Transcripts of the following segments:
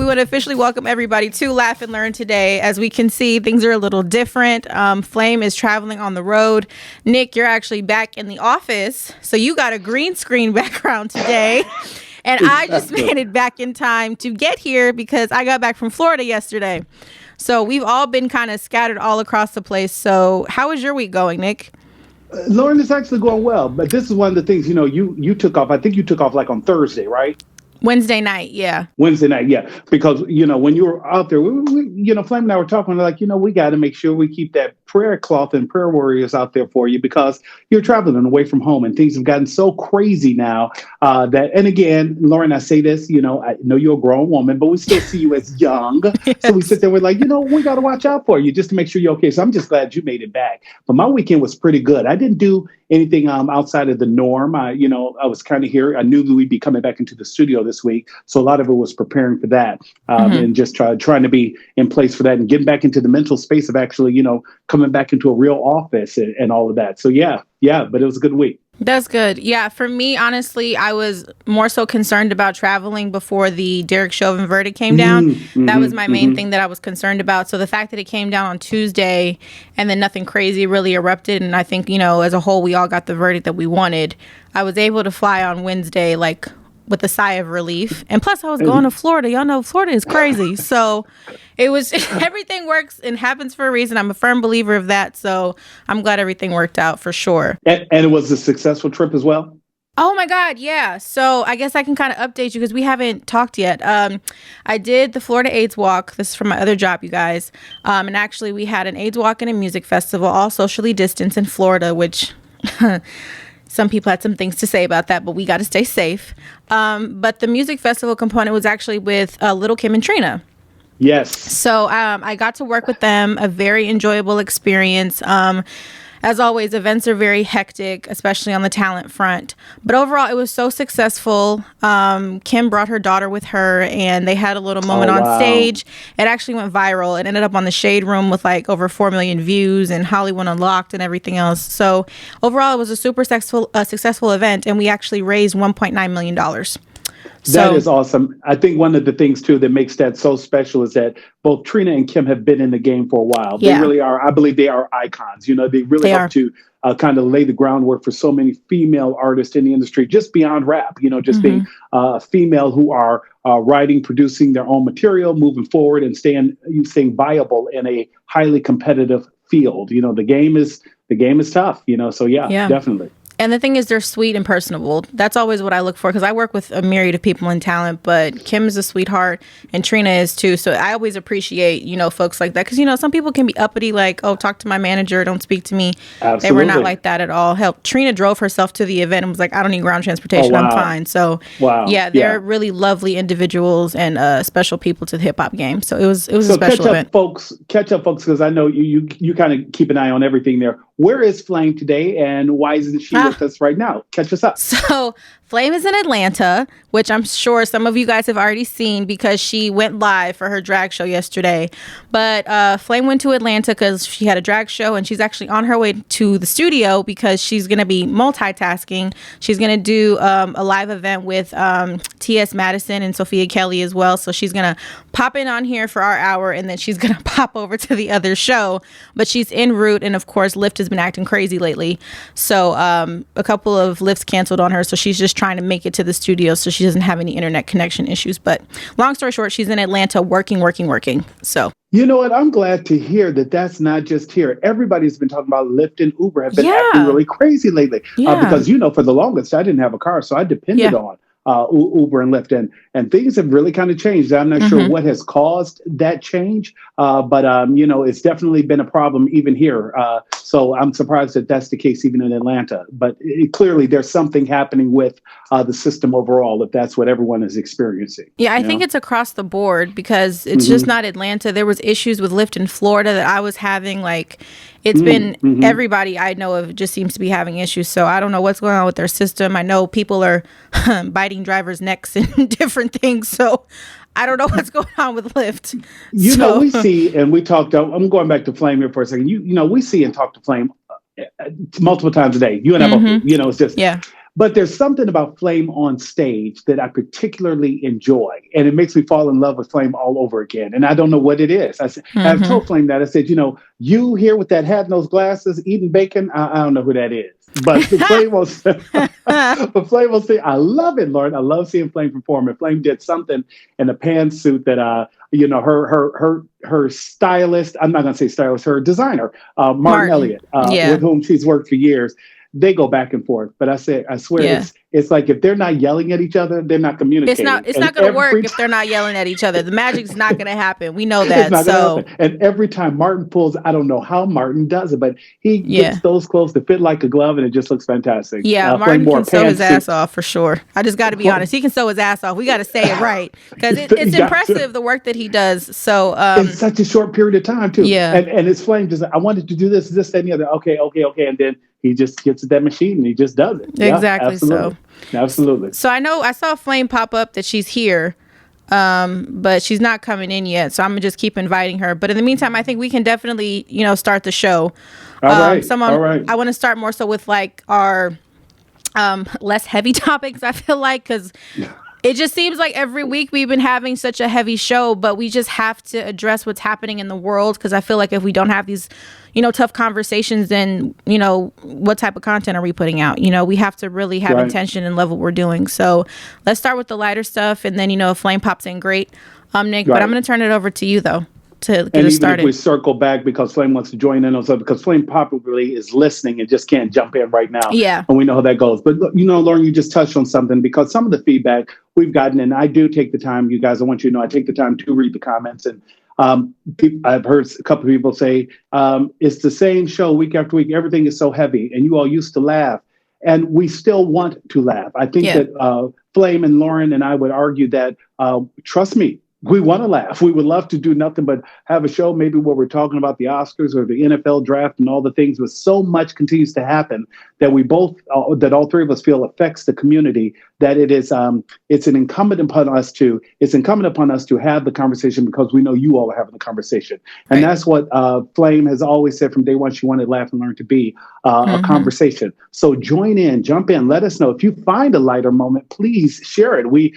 we want to officially welcome everybody to Laugh and Learn today. As we can see, things are a little different. Flame is traveling on the road. Nick, you're actually back in the office. So you got a green screen background today. And I just made it back in time to get here because I got back from Florida yesterday. So we've all been kind of scattered all across the place. So how is your week going, Nick? Lauren, it's actually going well. But this is one of the things, you took off. I think you took off like on Thursday, right? Wednesday night, yeah. Wednesday night, yeah. Because, when you were out there, Flame and I were talking, like, we got to make sure we keep that prayer cloth and prayer warriors out there for you because you're traveling away from home and things have gotten so crazy now and again, Lauren, I say this, I know you're a grown woman, but we still see you as young. Yes. So we sit there, we're like, we got to watch out for you just to make sure you're okay. So I'm just glad you made it back. But my weekend was pretty good. I didn't do anything outside of the norm. I was kind of here. I knew that we'd be coming back into the studio this week. So a lot of it was preparing for that and just trying to be in place for that and getting back into the mental space of actually, coming back into a real office and all of that. So yeah, but it was a good week. That's good. Yeah, for me, honestly, I was more so concerned about traveling before the Derek Chauvin verdict came down. That was my main thing that I was concerned about. So the fact that it came down on Tuesday and then nothing crazy really erupted. And I think, as a whole, we all got the verdict that we wanted. I was able to fly on Wednesday, like with a sigh of relief. And plus I was going to Florida. Y'all know Florida is crazy. So it was, everything works and happens for a reason. I'm a firm believer of that. So I'm glad everything worked out for sure. And it was a successful trip as well? Oh my God, yeah. So I guess I can kind of update you because we haven't talked yet. I did the Florida AIDS Walk. This is from my other job, you guys. And actually we had an AIDS Walk and a music festival, all socially distanced in Florida, which... Some people had some things to say about that, but we got to stay safe. But the music festival component was actually with Little Kim and Trina. Yes. So I got to work with them, a very enjoyable experience. As always, events are very hectic, especially on the talent front. But overall, it was so successful. Kim brought her daughter with her, and they had a little moment on stage. It actually went viral. It ended up on the Shade Room with like over 4 million views and Hollywood Unlocked and everything else. So overall, it was a super successful event, and we actually raised $1.9 million. That is awesome. I think one of the things, too, that makes that so special is that both Trina and Kim have been in the game for a while. Yeah. They really are. I believe they are icons. They really help to kind of lay the groundwork for so many female artists in the industry, just beyond rap, just being female who are writing, producing their own material, moving forward and staying viable in a highly competitive field. The game is tough, so yeah, definitely. And the thing is, they're sweet and personable. That's always what I look for because I work with a myriad of people in talent, but Kim is a sweetheart and Trina is too. So I always appreciate, folks like that because, some people can be uppity like, oh, talk to my manager, don't speak to me. Absolutely. They were not like that at all. Hell, Trina drove herself to the event and was like, I don't need ground transportation. I'm fine. So they're really lovely individuals and special people to the hip hop game. So it was a special event. Catch up, folks, because I know you kind of keep an eye on everything there. Where is Flame today and why isn't she with us right now? Catch us up. So Flame is in Atlanta, which I'm sure some of you guys have already seen because she went live for her drag show yesterday. But Flame went to Atlanta because she had a drag show and she's actually on her way to the studio because she's going to be multitasking. She's going to do a live event with T.S. Madison and Sophia Kelly as well. So she's going to pop in on here for our hour and then she's going to pop over to the other show. But she's en route and of course Lyft has been acting crazy lately. So a couple of Lyfts canceled on her. So she's just trying to make it to the studio so she doesn't have any internet connection issues. But long story short, she's in Atlanta working. So you know what? I'm glad to hear that that's not just here. Everybody's been talking about Lyft and Uber have been acting really crazy lately. Because, for the longest, I didn't have a car, so I depended on Uber and Lyft. And things have really kind of changed. I'm not sure what has caused that change, but it's definitely been a problem even here. So I'm surprised that that's the case even in Atlanta. But clearly there's something happening with the system overall, if that's what everyone is experiencing. Yeah, I think it's across the board because it's just not Atlanta. There was issues with Lyft in Florida that I was having. Like, it's been everybody I know of just seems to be having issues. So I don't know what's going on with their system. I know people are biting drivers' necks and different things. So I don't know what's going on with Lyft. We see, and we talked, I'm going back to Flame here for a second. We see and talk to Flame multiple times a day. You and I both, it's just, But there's something about Flame on stage that I particularly enjoy, and it makes me fall in love with Flame all over again. And I don't know what it is. I've told Flame that. I said, you here with that hat and those glasses eating bacon, I don't know who that is. But Flame will say, I love it, Lauren. I love seeing Flame perform. And Flame did something in a pantsuit that, her stylist, I'm not going to say stylist, her designer, Martin Elliott, with whom she's worked for years. They go back and forth, but I swear, it's like if they're not yelling at each other, they're not communicating. It's not going to work if they're not yelling at each other. The magic's not going to happen. We know that. It's not gonna happen. And every time Martin pulls, I don't know how Martin does it, but he gets those clothes to fit like a glove, and it just looks fantastic. Yeah, Martin can sew his ass off for sure. I just got to be honest. He can sew his ass off. We got to say it right because it's impressive the work that he does. So in such a short period of time too. Yeah, and it's Flame just. I wanted to do this, that, and the other. Okay, and then he just gets at that machine and he just does it. Exactly. Absolutely. So I saw Flame pop up that she's here, but she's not coming in yet. So I'm gonna just keep inviting her. But in the meantime, I think we can definitely, start the show. All right. I want to start more so with like our less heavy topics. I feel like because it just seems like every week we've been having such a heavy show, but we just have to address what's happening in the world. Because I feel like if we don't have these, tough conversations, then, what type of content are we putting out? We have to really have intention and love what we're doing. So let's start with the lighter stuff. And then, if Flame pops in, great. Nick, but I'm going to turn it over to you, though, to get us started. If we circle back because Flame wants to join in on something, because Flame probably is listening and just can't jump in right now. Yeah. And we know how that goes. But, Lauren, you just touched on something because some of the feedback we've gotten, and I do take the time, you guys, I want you to know, I take the time to read the comments. And I've heard a couple of people say, it's the same show week after week. Everything is so heavy and you all used to laugh. And we still want to laugh. I think that Flame and Lauren and I would argue that, trust me, we want to laugh. We would love to do nothing but have a show maybe where we're talking about the Oscars or the NFL draft and all the things, but so much continues to happen that we both, that all three of us feel affects the community, that it's incumbent upon us to have the conversation because we know you all are having the conversation. And that's what Flame has always said from day one. She wanted Laugh and Learn to be a conversation. So join in, jump in, let us know. If you find a lighter moment, please share it. We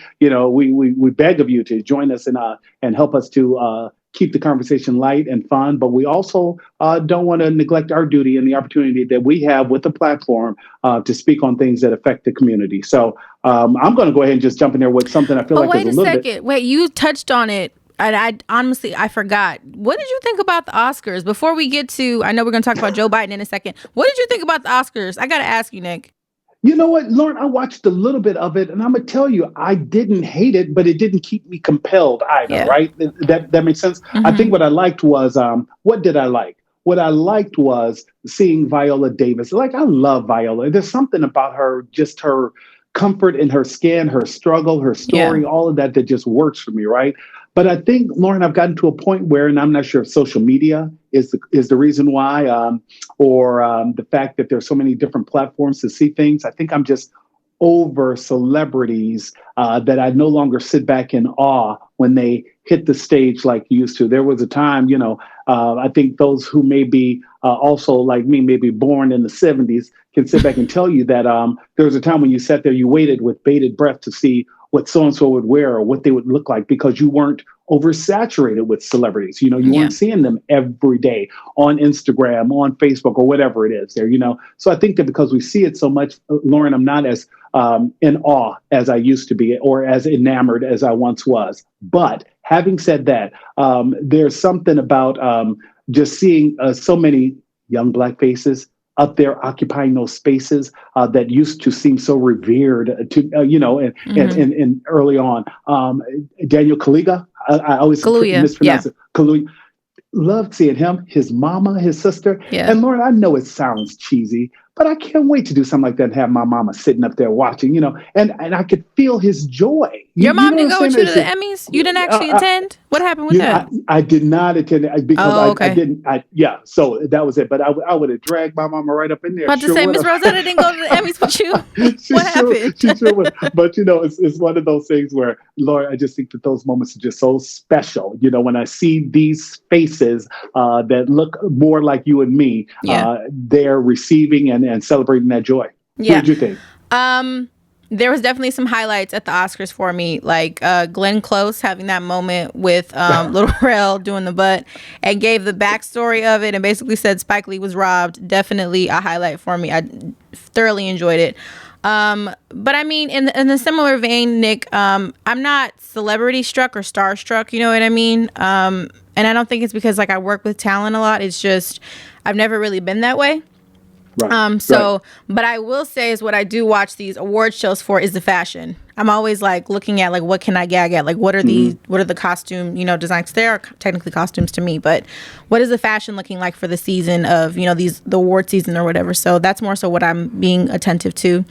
beg of you to join us and help us to keep the conversation light and fun, but we also don't want to neglect our duty and the opportunity that we have with the platform to speak on things that affect the community. So I'm going to go ahead and just jump in there with something I feel like is a little bit. Wait a second. Wait, you touched on it. And I honestly forgot. What did you think about the Oscars? Before we get to, I know we're going to talk about Joe Biden in a second. What did you think about the Oscars? I got to ask you, Nick. You know what, Lauren, I watched a little bit of it and I'm going to tell you, I didn't hate it, but it didn't keep me compelled either, right? That makes sense. I think what I liked was, what did I like? What I liked was seeing Viola Davis. Like, I love Viola. There's something about her, just her comfort in her skin, her struggle, her story, all of that just works for me, right? But I think, Lauren, I've gotten to a point where, and I'm not sure if social media is the reason why, or the fact that there's so many different platforms to see things. I think I'm just over celebrities that I no longer sit back in awe when they hit the stage like used to. There was a time, I think those who may be also like me, maybe born in the 70s, can sit back and tell you that there was a time when you sat there, you waited with bated breath to see what so-and-so would wear or what they would look like because you weren't oversaturated with celebrities. You weren't seeing them every day on Instagram, on Facebook, or whatever it is there, So I think that because we see it so much, Lauren, I'm not as in awe as I used to be or as enamored as I once was. But having said that, there's something about just seeing so many young Black faces up there occupying those spaces that used to seem so revered to, and early on. Daniel Kaluuya, I always mispronounce it. Kaluuya. Loved seeing him, his mama, his sister. Yeah. And Lauren, I know it sounds cheesy, but I can't wait to do something like that and have my mama sitting up there watching, and I could feel his joy. Your mom didn't go with you to the Emmys? You didn't actually attend? What happened with that? I did not attend because I didn't. So that was it. But I would have dragged my mama right up in there. About to say, Miss Rosetta didn't go to the Emmys with you. What happened? She sure would. But it's one of those things where, Lord, I just think that those moments are just so special. When I see these faces that look more like you and me, they're receiving and celebrating that joy. Yeah. What did you think? There was definitely some highlights at the Oscars for me, like Glenn Close having that moment with Little Rel doing the butt and gave the backstory of it and basically said Spike Lee was robbed. Definitely a highlight for me. I thoroughly enjoyed it. But I mean, in a similar vein, Nick, I'm not celebrity struck or starstruck, you know what I mean? And I don't think it's because like I work with talent a lot. It's just I've never really been that way. Right. But I will say is what I do watch these award shows for is the fashion. I'm always like looking at like what can I gag at? Like what are the costume, designs? They are technically costumes to me, but what is the fashion looking like for the season of, the award season or whatever. So that's more so what I'm being attentive to.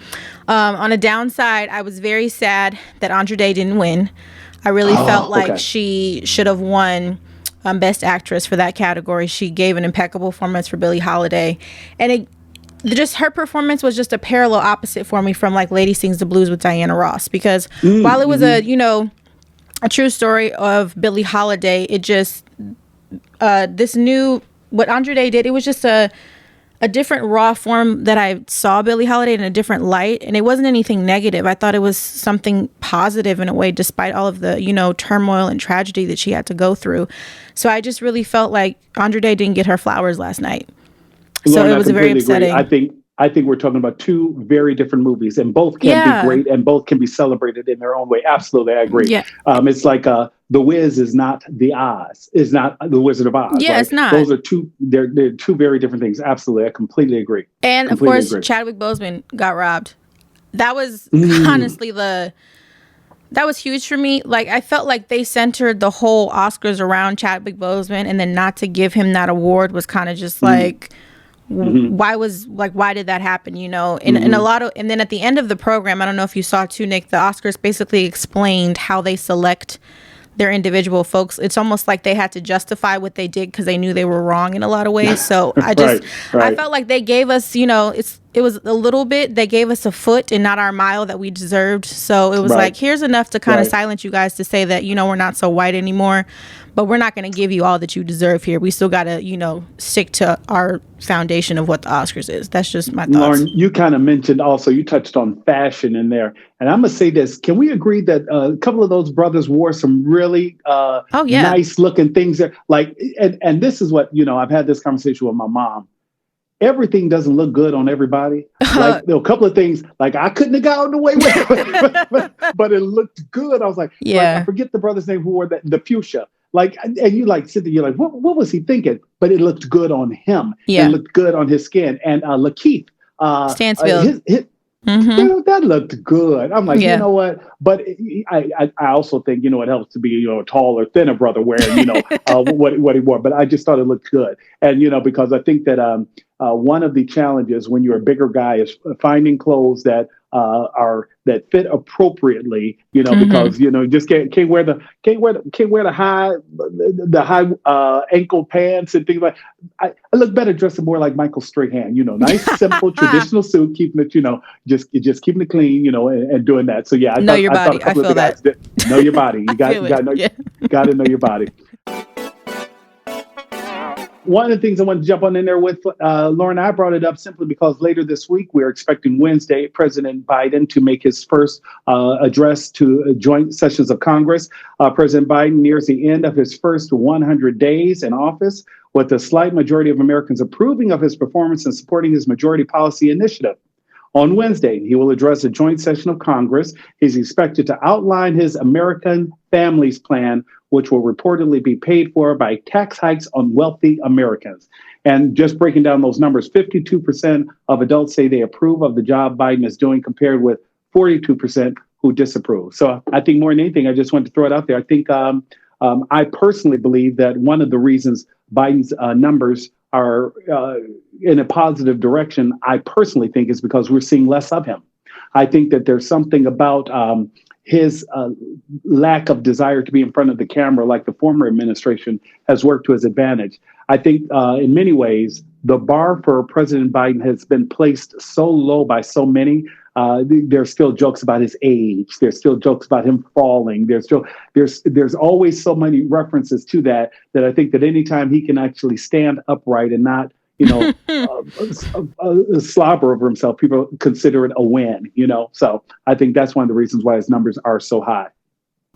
On a downside, I was very sad that Andra Day didn't win. I really felt like she should have won Best Actress for that category. She gave an impeccable performance for Billie Holiday, and just her performance was just a parallel opposite for me from like Lady Sings the Blues with Diana Ross, because while it was a true story of Billie Holiday, it just what Andra Day did, it was just a different raw form that I saw Billie Holiday in a different light, and it wasn't anything negative. I thought it was something positive in a way, despite all of the turmoil and tragedy that she had to go through. So I just really felt like Andra Day didn't get her flowers last night. So Lauren, it was very upsetting. I think we're talking about two very different movies, and both can be great and both can be celebrated in their own way. Absolutely, I agree. Yeah. It's like The Wiz is not The Oz, is not The Wizard of Oz. Yeah, right? It's not. Those are they're two very different things. Absolutely, I completely agree. And of course, Chadwick Boseman got robbed. That was honestly that was huge for me. Like, I felt like they centered the whole Oscars around Chadwick Boseman, and then not to give him that award was kind of just like, why did that happen? And and then at the end of the program, I don't know if you saw too, Nick, the Oscars basically explained how they select their individual folks. It's almost like they had to justify what they did because they knew they were wrong in a lot of ways. So I felt like they gave us, it was a little bit, they gave us a foot and not our mile that we deserved. So it was like, here's enough to kind of silence you guys to say that, we're not so white anymore, but we're not going to give you all that you deserve here. We still got to, stick to our foundation of what the Oscars is. That's just my thoughts. Lauren, you kind of mentioned also, you touched on fashion in there. And I'm going to say this. Can we agree that a couple of those brothers wore some really nice looking things there? Like, and this is what, I've had this conversation with my mom. Everything doesn't look good on everybody. Like, there were a couple of things, like I couldn't have gotten away with it, but it looked good. I was like, I forget the brother's name who wore the fuchsia. Like, and you like sit there, you're like, what was he thinking? But it looked good on him. Yeah. It looked good on his skin. And Lakeith, Stansfield. That looked good. I'm like, you know what? But I also think, it helps to be, a taller, thinner brother wearing, what he wore. But I just thought it looked good. And, because I think that one of the challenges when you're a bigger guy is finding clothes that fit appropriately, because just can't wear the high ankle pants and things like. I look better dressed more like Michael Strahan, nice simple traditional suit, keeping it, just keeping it clean, and doing that. So yeah, know your body. I feel that. Know your body. You got to know your body. One of the things I wanted to jump on in there with, Lauren, I brought it up simply because later this week, we're expecting Wednesday, President Biden to make his first address to joint sessions of Congress. President Biden nears the end of his first 100 days in office, with a slight majority of Americans approving of his performance and supporting his majority policy initiative. On Wednesday, he will address a joint session of Congress. He's expected to outline his American Families Plan, which will reportedly be paid for by tax hikes on wealthy Americans. And just breaking down those numbers, 52% of adults say they approve of the job Biden is doing, compared with 42% who disapprove. So I think more than anything, I just wanted to throw it out there. I think I personally believe that one of the reasons Biden's numbers are in a positive direction, I personally think, is because we're seeing less of him. I think that there's something about his lack of desire to be in front of the camera, like the former administration, has worked to his advantage. I think in many ways, the bar for President Biden has been placed so low by so many. There's still jokes about his age. There's still jokes about him falling. There's always so many references to that I think that anytime he can actually stand upright and not slobber over himself, people consider it a win, So I think that's one of the reasons why his numbers are so high.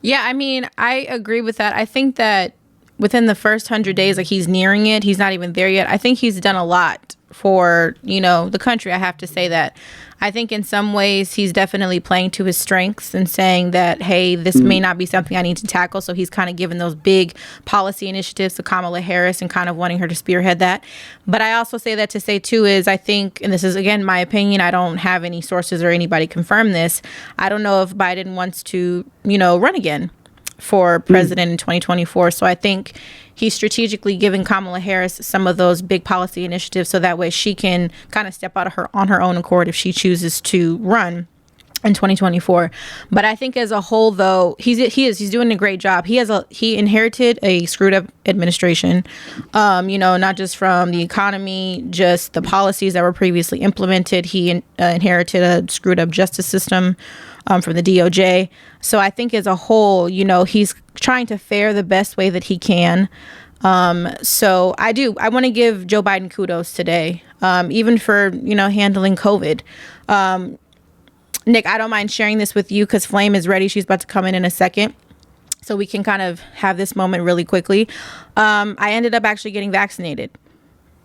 Yeah, I mean, I agree with that. I think that within the first 100 days, like he's nearing it. He's not even there yet. I think he's done a lot for, the country. I have to say that. I think in some ways he's definitely playing to his strengths and saying that, hey, this may not be something I need to tackle. So he's kind of given those big policy initiatives to Kamala Harris and kind of wanting her to spearhead that. But I also say that to say, too, is I think, and this is, again, my opinion, I don't have any sources or anybody confirm this. I don't know if Biden wants to, run again for president in 2024. So I think he's strategically giving Kamala Harris some of those big policy initiatives so that way she can kind of step out of on her own accord if she chooses to run in 2024. But I think as a whole, though, he's doing a great job. He inherited a screwed up administration, not just from the economy, just the policies that were previously implemented. He inherited a screwed up justice system from the DOJ. So I think as a whole, he's trying to fare the best way that he can. So I want to give Joe Biden kudos today, even for, handling COVID. Nick, I don't mind sharing this with you because Flame is ready. She's about to come in a second. So we can kind of have this moment really quickly. I ended up actually getting vaccinated.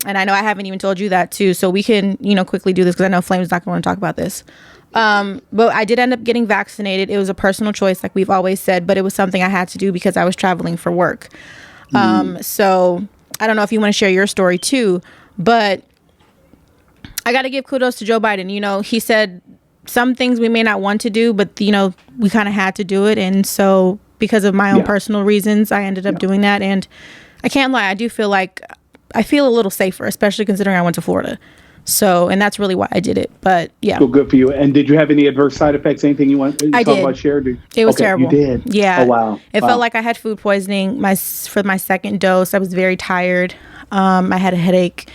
And I know I haven't even told you that too. So we can, quickly do this because I know Flame's not going to talk about this. But I did end up getting vaccinated. It was a personal choice, like we've always said, but it was something I had to do because I was traveling for work. So I don't know if you want to share your story too, but I got to give kudos to Joe Biden. He said some things we may not want to do, but, we kind of had to do it. And so because of my own personal reasons, I ended up doing that. And I can't lie, I do feel like I feel a little safer, especially considering I went to Florida. So, and that's really why I did it. But yeah. Well, good for you. And did you have any adverse side effects? Anything you want to talk about, share? It was terrible. You did? Yeah. Oh, wow. It felt like I had food poisoning for my second dose. I was very tired. I had a headache.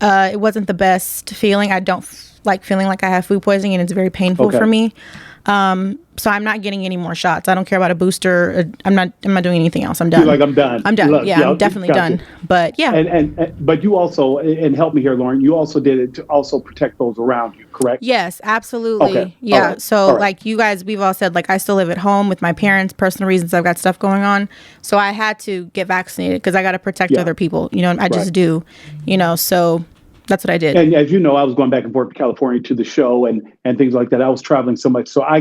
It wasn't the best feeling. I don't like feeling like I have food poisoning, and it's very painful for me. So I'm not getting any more shots. I don't care about a booster. I'm not doing anything else. I'm done. You're like, I'm done. I'm done. Look, I'm definitely done. But yeah. But you also, and help me here, Lauren, you also did it to also protect those around you, correct? Yes, absolutely. Okay. Yeah. Right. So like you guys, we've all said, like I still live at home with my parents, personal reasons. I've got stuff going on. So I had to get vaccinated because I got to protect other people. I just do, so that's what I did. And as you know, I was going back and forth to California to the show and things like that. I was traveling so much. So I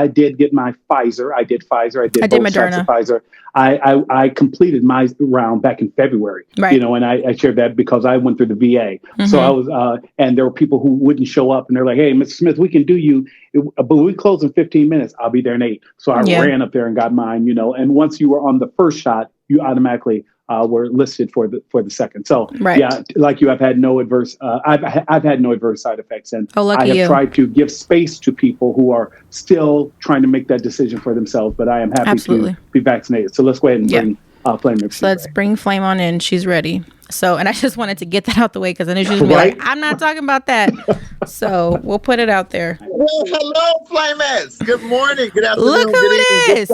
did get my Pfizer. I did Pfizer. I did both shots of Pfizer. I completed my round back in February, right. And I shared that because I went through the VA. Mm-hmm. So I was, and there were people who wouldn't show up and they're like, hey, Mr. Smith, we can do you, but we close in 15 minutes. I'll be there in 8. So I ran up there and got mine, and once you were on the first shot, you automatically were listed for the second. So like you, I've had no adverse. I've had no adverse side effects, and I have tried to give space to people who are still trying to make that decision for themselves. But I am happy to be vaccinated. So let's go ahead and bring Flame. So let's bring Flame on in. She's ready. So, and I just wanted to get that out the way because I knew she was going to be like, I'm not talking about that. So we'll put it out there. Well, hello, Flamettes. Good morning. Good afternoon. Look who it is.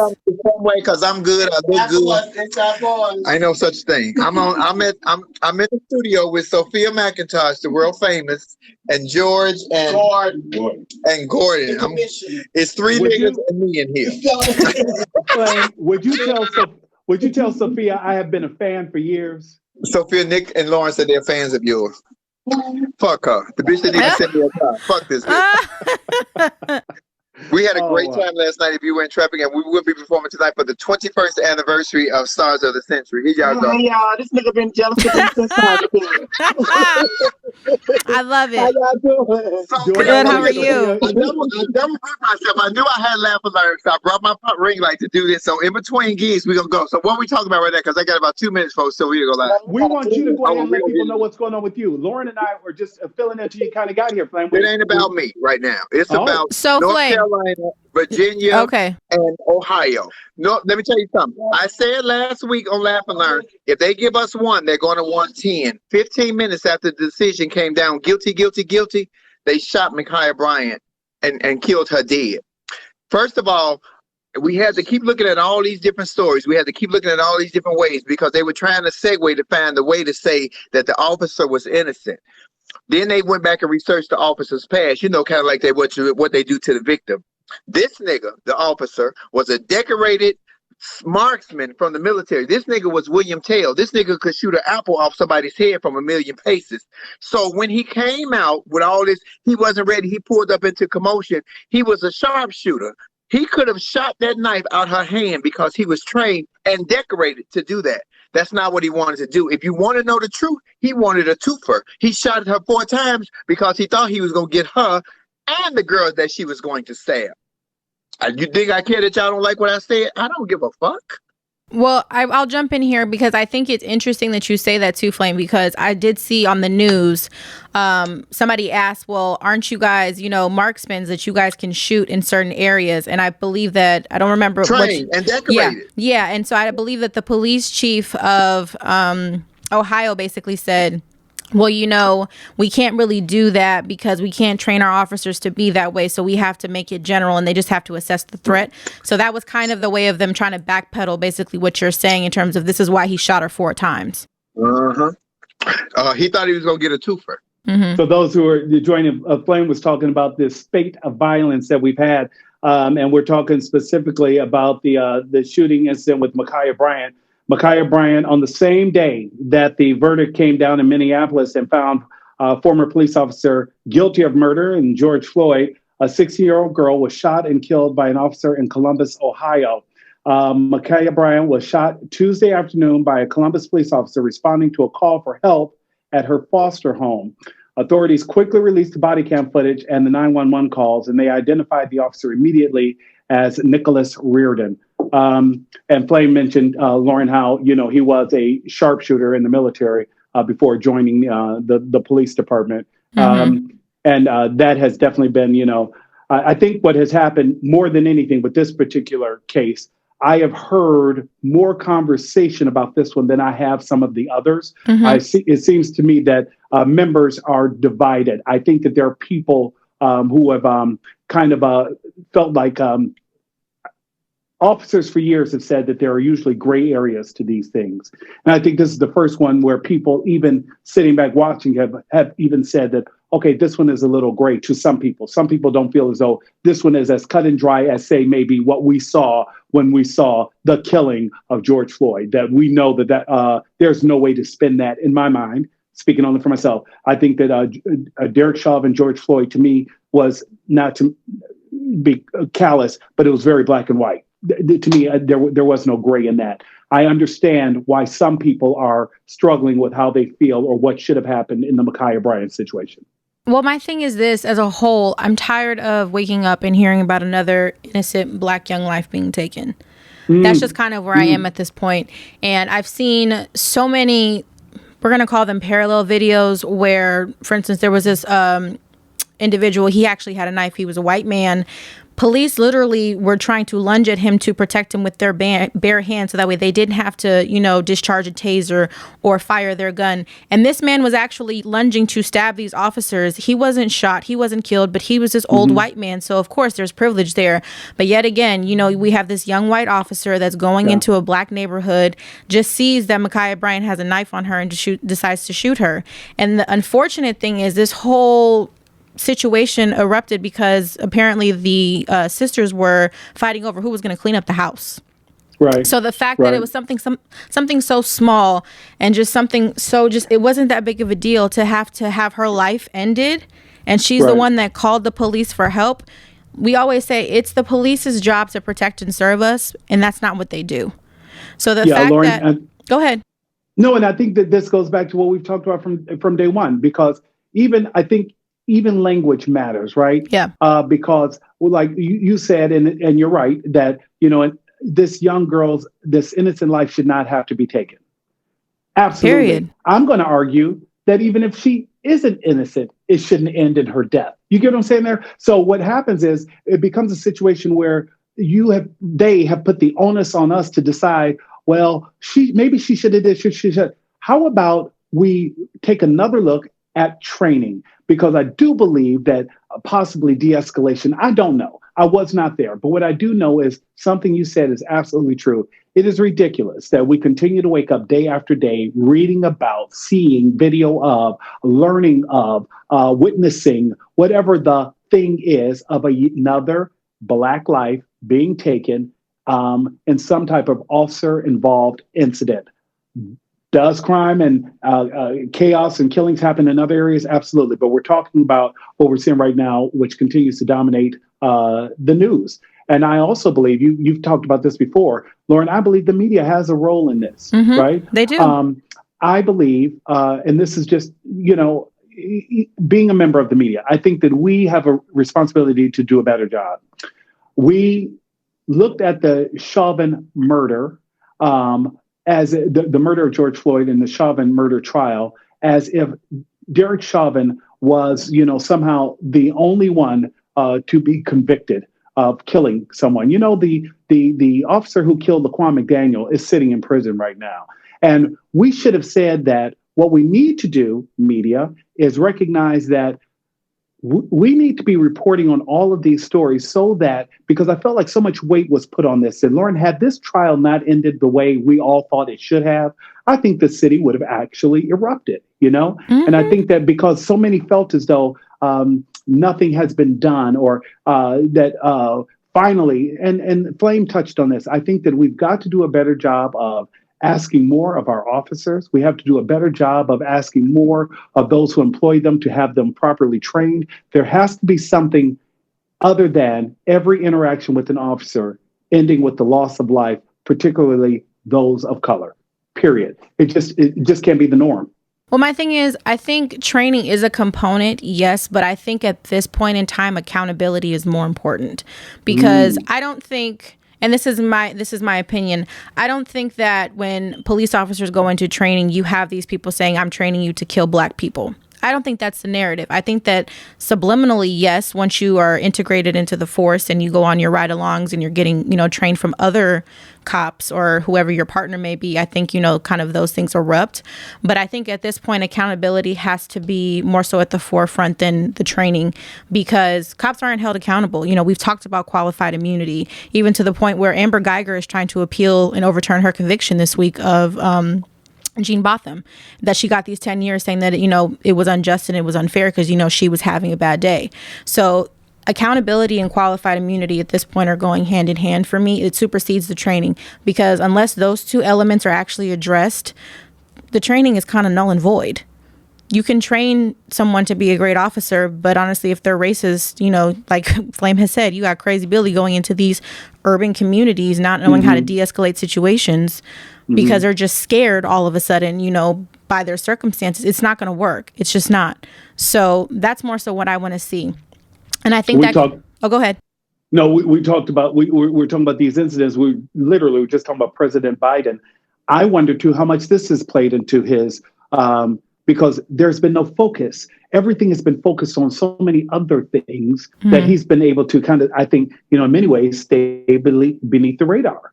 Because I'm good. I look good. I know such thing. I'm in the studio with Sophia McIntosh, the world famous, and George and Gordon. It's 3 niggas and me in here. Would you tell Sophia I have been a fan for years? Sophia, Nick, and Lauren said they're fans of yours. Fuck her. The bitch didn't even send me a car. Fuck this bitch. We had a great time last night if you were in traffic, and we will be performing tonight for the 21st anniversary of Stars of the Century. Here y'all go. Hey, y'all. This nigga been jealous of me since I love it. How y'all doing? So good. How are you? I never hurt myself. I knew I had laugh alert, so I brought my ring light to do this. So in between gigs, we're going to go. So what are we talking about right now? Because I got about 2 minutes, folks, so we're going to go live. We want you to go ahead and let people know what's going on with you. Lauren and I were just filling in until you kind of got here, Flame. It ain't about me right now. It's about North Carolina, Virginia, and Ohio. No, let me tell you something. I said last week on Laugh and Learn, if they give us 1, they're going to want 10. 15 minutes after the decision came down, guilty, they shot Ma'Khia Bryant and killed her dead. First of all, we had to keep looking at all these different stories. We had to keep looking at all these different ways because they were trying to segue to find a way to say that the officer was innocent. Then they went back and researched the officer's past, kind of like what they do to the victim. This nigga, the officer, was a decorated marksman from the military. This nigga was William Tell. This nigga could shoot an apple off somebody's head from a million paces. So when he came out with all this, he wasn't ready. He pulled up into commotion. He was a sharpshooter. He could have shot that knife out her hand because he was trained and decorated to do that. That's not what he wanted to do. If you want to know the truth, he wanted a twofer. He shot at her 4 times because he thought he was going to get her and the girl that she was going to stab. You think I care that y'all don't like what I said? I don't give a fuck. Well, I'll jump in here because I think it's interesting that you say that too, Flame, because I did see on the news, somebody asked, well, aren't you guys, marksmen that you guys can shoot in certain areas? And I believe that, I don't remember. Trained and decorated. Yeah. And so I believe that the police chief of Ohio basically said, well, we can't really do that because we can't train our officers to be that way. So we have to make it general and they just have to assess the threat. So that was kind of the way of them trying to backpedal basically what you're saying in terms of this is why he shot her 4 times. He thought he was going to get a twofer. Mm-hmm. So those who are joining, Flame was talking about this spate of violence that we've had. And we're talking specifically about the shooting incident with Ma'Khia Bryant. Ma'Khia Bryant, on the same day that the verdict came down in Minneapolis and found a former police officer guilty of murder, and George Floyd, a 16-year-old girl was shot and killed by an officer in Columbus, Ohio. Ma'Khia Bryant was shot Tuesday afternoon by a Columbus police officer responding to a call for help at her foster home. Authorities quickly released the body cam footage and the 911 calls, and they identified the officer immediately as Nicholas Reardon. And Flame mentioned, Lauren, how, he was a sharpshooter in the military before joining the police department. Mm-hmm. And that has definitely been, I think what has happened more than anything with this particular case, I have heard more conversation about this one than I have some of the others. Mm-hmm. It seems to me that members are divided. I think that there are people who have felt like officers for years have said that there are usually gray areas to these things. And I think this is the first one where people, even sitting back watching, have even said that, okay, this one is a little gray to some people. Some people don't feel as though this one is as cut and dry as, say, maybe what we saw when we saw the killing of George Floyd, that we know that there's no way to spin that in my mind. Speaking only for myself, I think that Derek Chauvin and George Floyd, to me, was, not to be callous, but it was very black and white. To me, there was no gray in that. I understand why some people are struggling with how they feel or what should have happened in the Ma'Khia Bryant situation. Well, my thing is this, as a whole, I'm tired of waking up and hearing about another innocent black young life being taken. That's just kind of where I am at this point. And I've seen so many, we're going to call them parallel videos, where, for instance, there was this individual, he actually had a knife. He was a white man. Police literally were trying to lunge at him to protect him with their bare hands, so that way they didn't have to, discharge a taser or fire their gun. And this man was actually lunging to stab these officers. He wasn't shot. He wasn't killed, but he was this old white man. So, of course, there's privilege there. But yet again, we have this young white officer that's going into a black neighborhood, just sees that Ma'Khia Bryant has a knife on her and decides to shoot her. And the unfortunate thing is this whole situation erupted because apparently the sisters were fighting over who was going to clean up the house. Right. So the fact that it was something so small and just something so it wasn't that big of a deal to have her life ended, and she's the one that called the police for help. We always say it's the police's job to protect and serve us, and that's not what they do. So the fact Lauren, that go ahead. No, and I think that this goes back to what we've talked about from day one, because even language matters, right? Yeah. Because, like you said, and you're right, that, this young girl's, this innocent life should not have to be taken. Absolutely. Period. I'm going to argue that even if she isn't innocent, it shouldn't end in her death. You get what I'm saying there? So what happens is it becomes a situation where they have put the onus on us to decide, well, maybe she should have did, she should. How about we take another look at training? Because I do believe that possibly de-escalation, I don't know. I was not there. But what I do know is something you said is absolutely true. It is ridiculous that we continue to wake up day after day reading about, seeing video of, learning of, witnessing, whatever the thing is of another Black life being taken in some type of officer-involved incident. Does crime and chaos and killings happen in other areas? Absolutely. But we're talking about what we're seeing right now, which continues to dominate the news. And I also believe, you've talked about this before, Lauren, I believe the media has a role in this, right? They do. I believe, and this is just, being a member of the media, I think that we have a responsibility to do a better job. We looked at the Chauvin murder as the murder of George Floyd and the Chauvin murder trial as if Derek Chauvin was, somehow the only one to be convicted of killing someone. The officer who killed Laquan McDaniel is sitting in prison right now. And we should have said that what we need to do, media, is recognize that we need to be reporting on all of these stories so that, because I felt like so much weight was put on this. And Lauren, had this trial not ended the way we all thought it should have, I think the city would have actually erupted, And I think that because so many felt as though nothing has been done or that finally, and Flame touched on this, I think that we've got to do a better job of asking more of our officers. We have to do a better job of asking more of those who employ them to have them properly trained. There has to be something other than every interaction with an officer ending with the loss of life, particularly those of color, period. It just can't be the norm. Well, my thing is, I think training is a component, yes, but I think at this point in time, accountability is more important because I don't think, and this is my opinion, I don't think that when police officers go into training, you have these people saying, I'm training you to kill Black people. I don't think that's the narrative. I think that subliminally, yes, once you are integrated into the force and you go on your ride-alongs and you're getting, trained from other cops or whoever your partner may be, I think, kind of those things erupt. But I think at this point, accountability has to be more so at the forefront than the training because cops aren't held accountable. We've talked about qualified immunity, even to the point where Amber Geiger is trying to appeal and overturn her conviction this week of Jean Botham, that she got these 10 years saying that, it was unjust and it was unfair because, she was having a bad day. So accountability and qualified immunity at this point are going hand in hand for me. It supersedes the training because unless those two elements are actually addressed, the training is kind of null and void. You can train someone to be a great officer, but honestly, if they're racist, like Flame has said, you got Crazy Billy going into these urban communities, not knowing how to de-escalate situations because they're just scared all of a sudden, by their circumstances. It's not going to work. It's just not. So that's more so what I want to see. And I think go ahead. No, we talked about, we're talking about these incidents. We literally were just talking about President Biden. I wonder too, how much this has played into his, because there's been no focus. Everything has been focused on so many other things that he's been able to kind of, I think, in many ways, stay beneath the radar,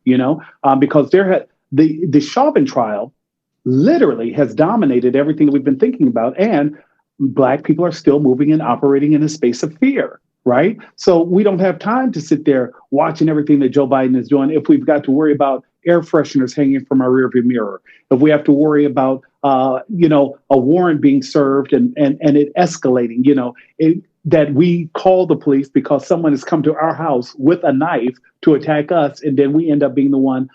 because the Chauvin trial literally has dominated everything that we've been thinking about. And Black people are still moving and operating in a space of fear, right? So we don't have time to sit there watching everything that Joe Biden is doing if we've got to worry about air fresheners hanging from our rearview mirror, if we have to worry about, a warrant being served and it escalating, that we call the police because someone has come to our house with a knife to attack us, and then we end up being the one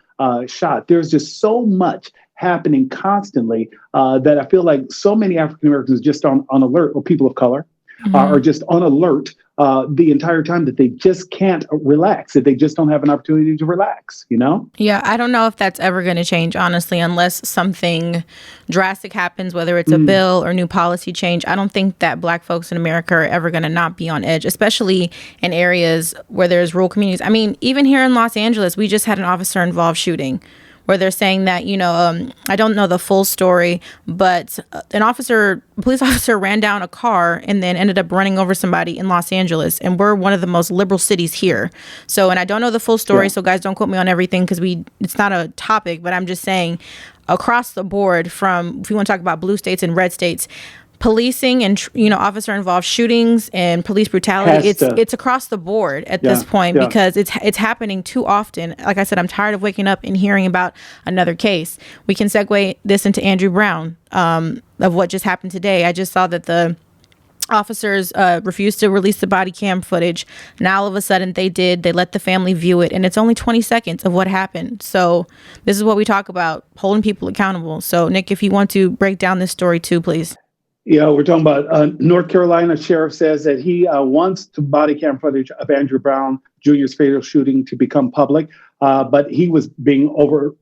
shot. There's just so much happening constantly that I feel like so many African Americans just on alert, or people of color are just on alert the entire time that they just can't relax, that they just don't have an opportunity to relax, Yeah, I don't know if that's ever going to change, honestly, unless something drastic happens, whether it's a bill or new policy change. I don't think that Black folks in America are ever going to not be on edge, especially in areas where there's rural communities. I mean, even here in Los Angeles, we just had an officer-involved shooting where they're saying that, I don't know the full story, but a police officer ran down a car and then ended up running over somebody in Los Angeles. And we're one of the most liberal cities here. So, and I don't know the full story. Yeah. So guys, don't quote me on everything because it's not a topic, but I'm just saying across the board from, if you want to talk about blue states and red states, policing and officer involved shootings and police brutality, it's across the board at this point because it's happening too often. Like I said, I'm tired of waking up and hearing about another case. We can segue this into Andrew Brown, of what just happened today. I just saw that the officers refused to release the body cam footage. Now all of a sudden they did. They let the family view it, and it's only 20 seconds of what happened. So this is what we talk about, holding people accountable. So Nick, if you want to break down this story too, please. Yeah, we're talking about North Carolina sheriff says that he wants the body cam footage of Andrew Brown Jr.'s fatal shooting to become public, but he was being overstepped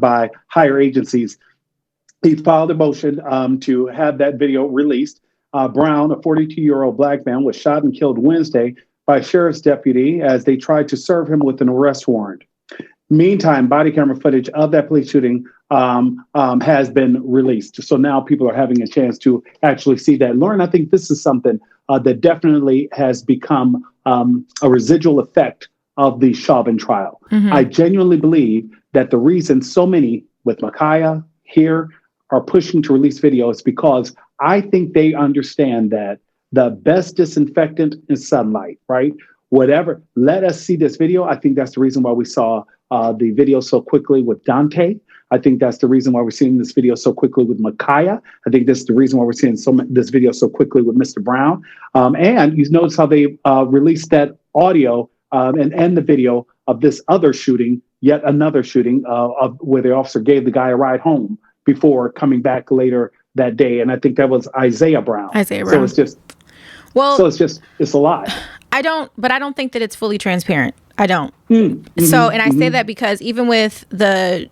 by higher agencies. He filed a motion to have that video released. Brown, a 42-year-old black man, was shot and killed Wednesday by a sheriff's deputy as they tried to serve him with an arrest warrant. Meantime, body camera footage of that police shooting has been released. So now people are having a chance to actually see that. Lauren, I think this is something that definitely has become a residual effect of the Chauvin trial. Mm-hmm. I genuinely believe that the reason so many with Ma'Khia here are pushing to release video is because I think they understand that the best disinfectant is sunlight, right? Whatever, let us see this video. I think that's the reason why we saw the video so quickly with Dante. I think that's the reason why we're seeing this video so quickly with Ma'Khia. I think that's the reason why we're seeing this video so quickly with Mr. Brown. And you notice how they released that audio and the video of this other shooting, yet another shooting of where the officer gave the guy a ride home before coming back later that day. And I think that was Isaiah Brown. So it's just, it's a lot. I don't think that it's fully transparent. I don't. Mm-hmm. So, and I say that because even with the,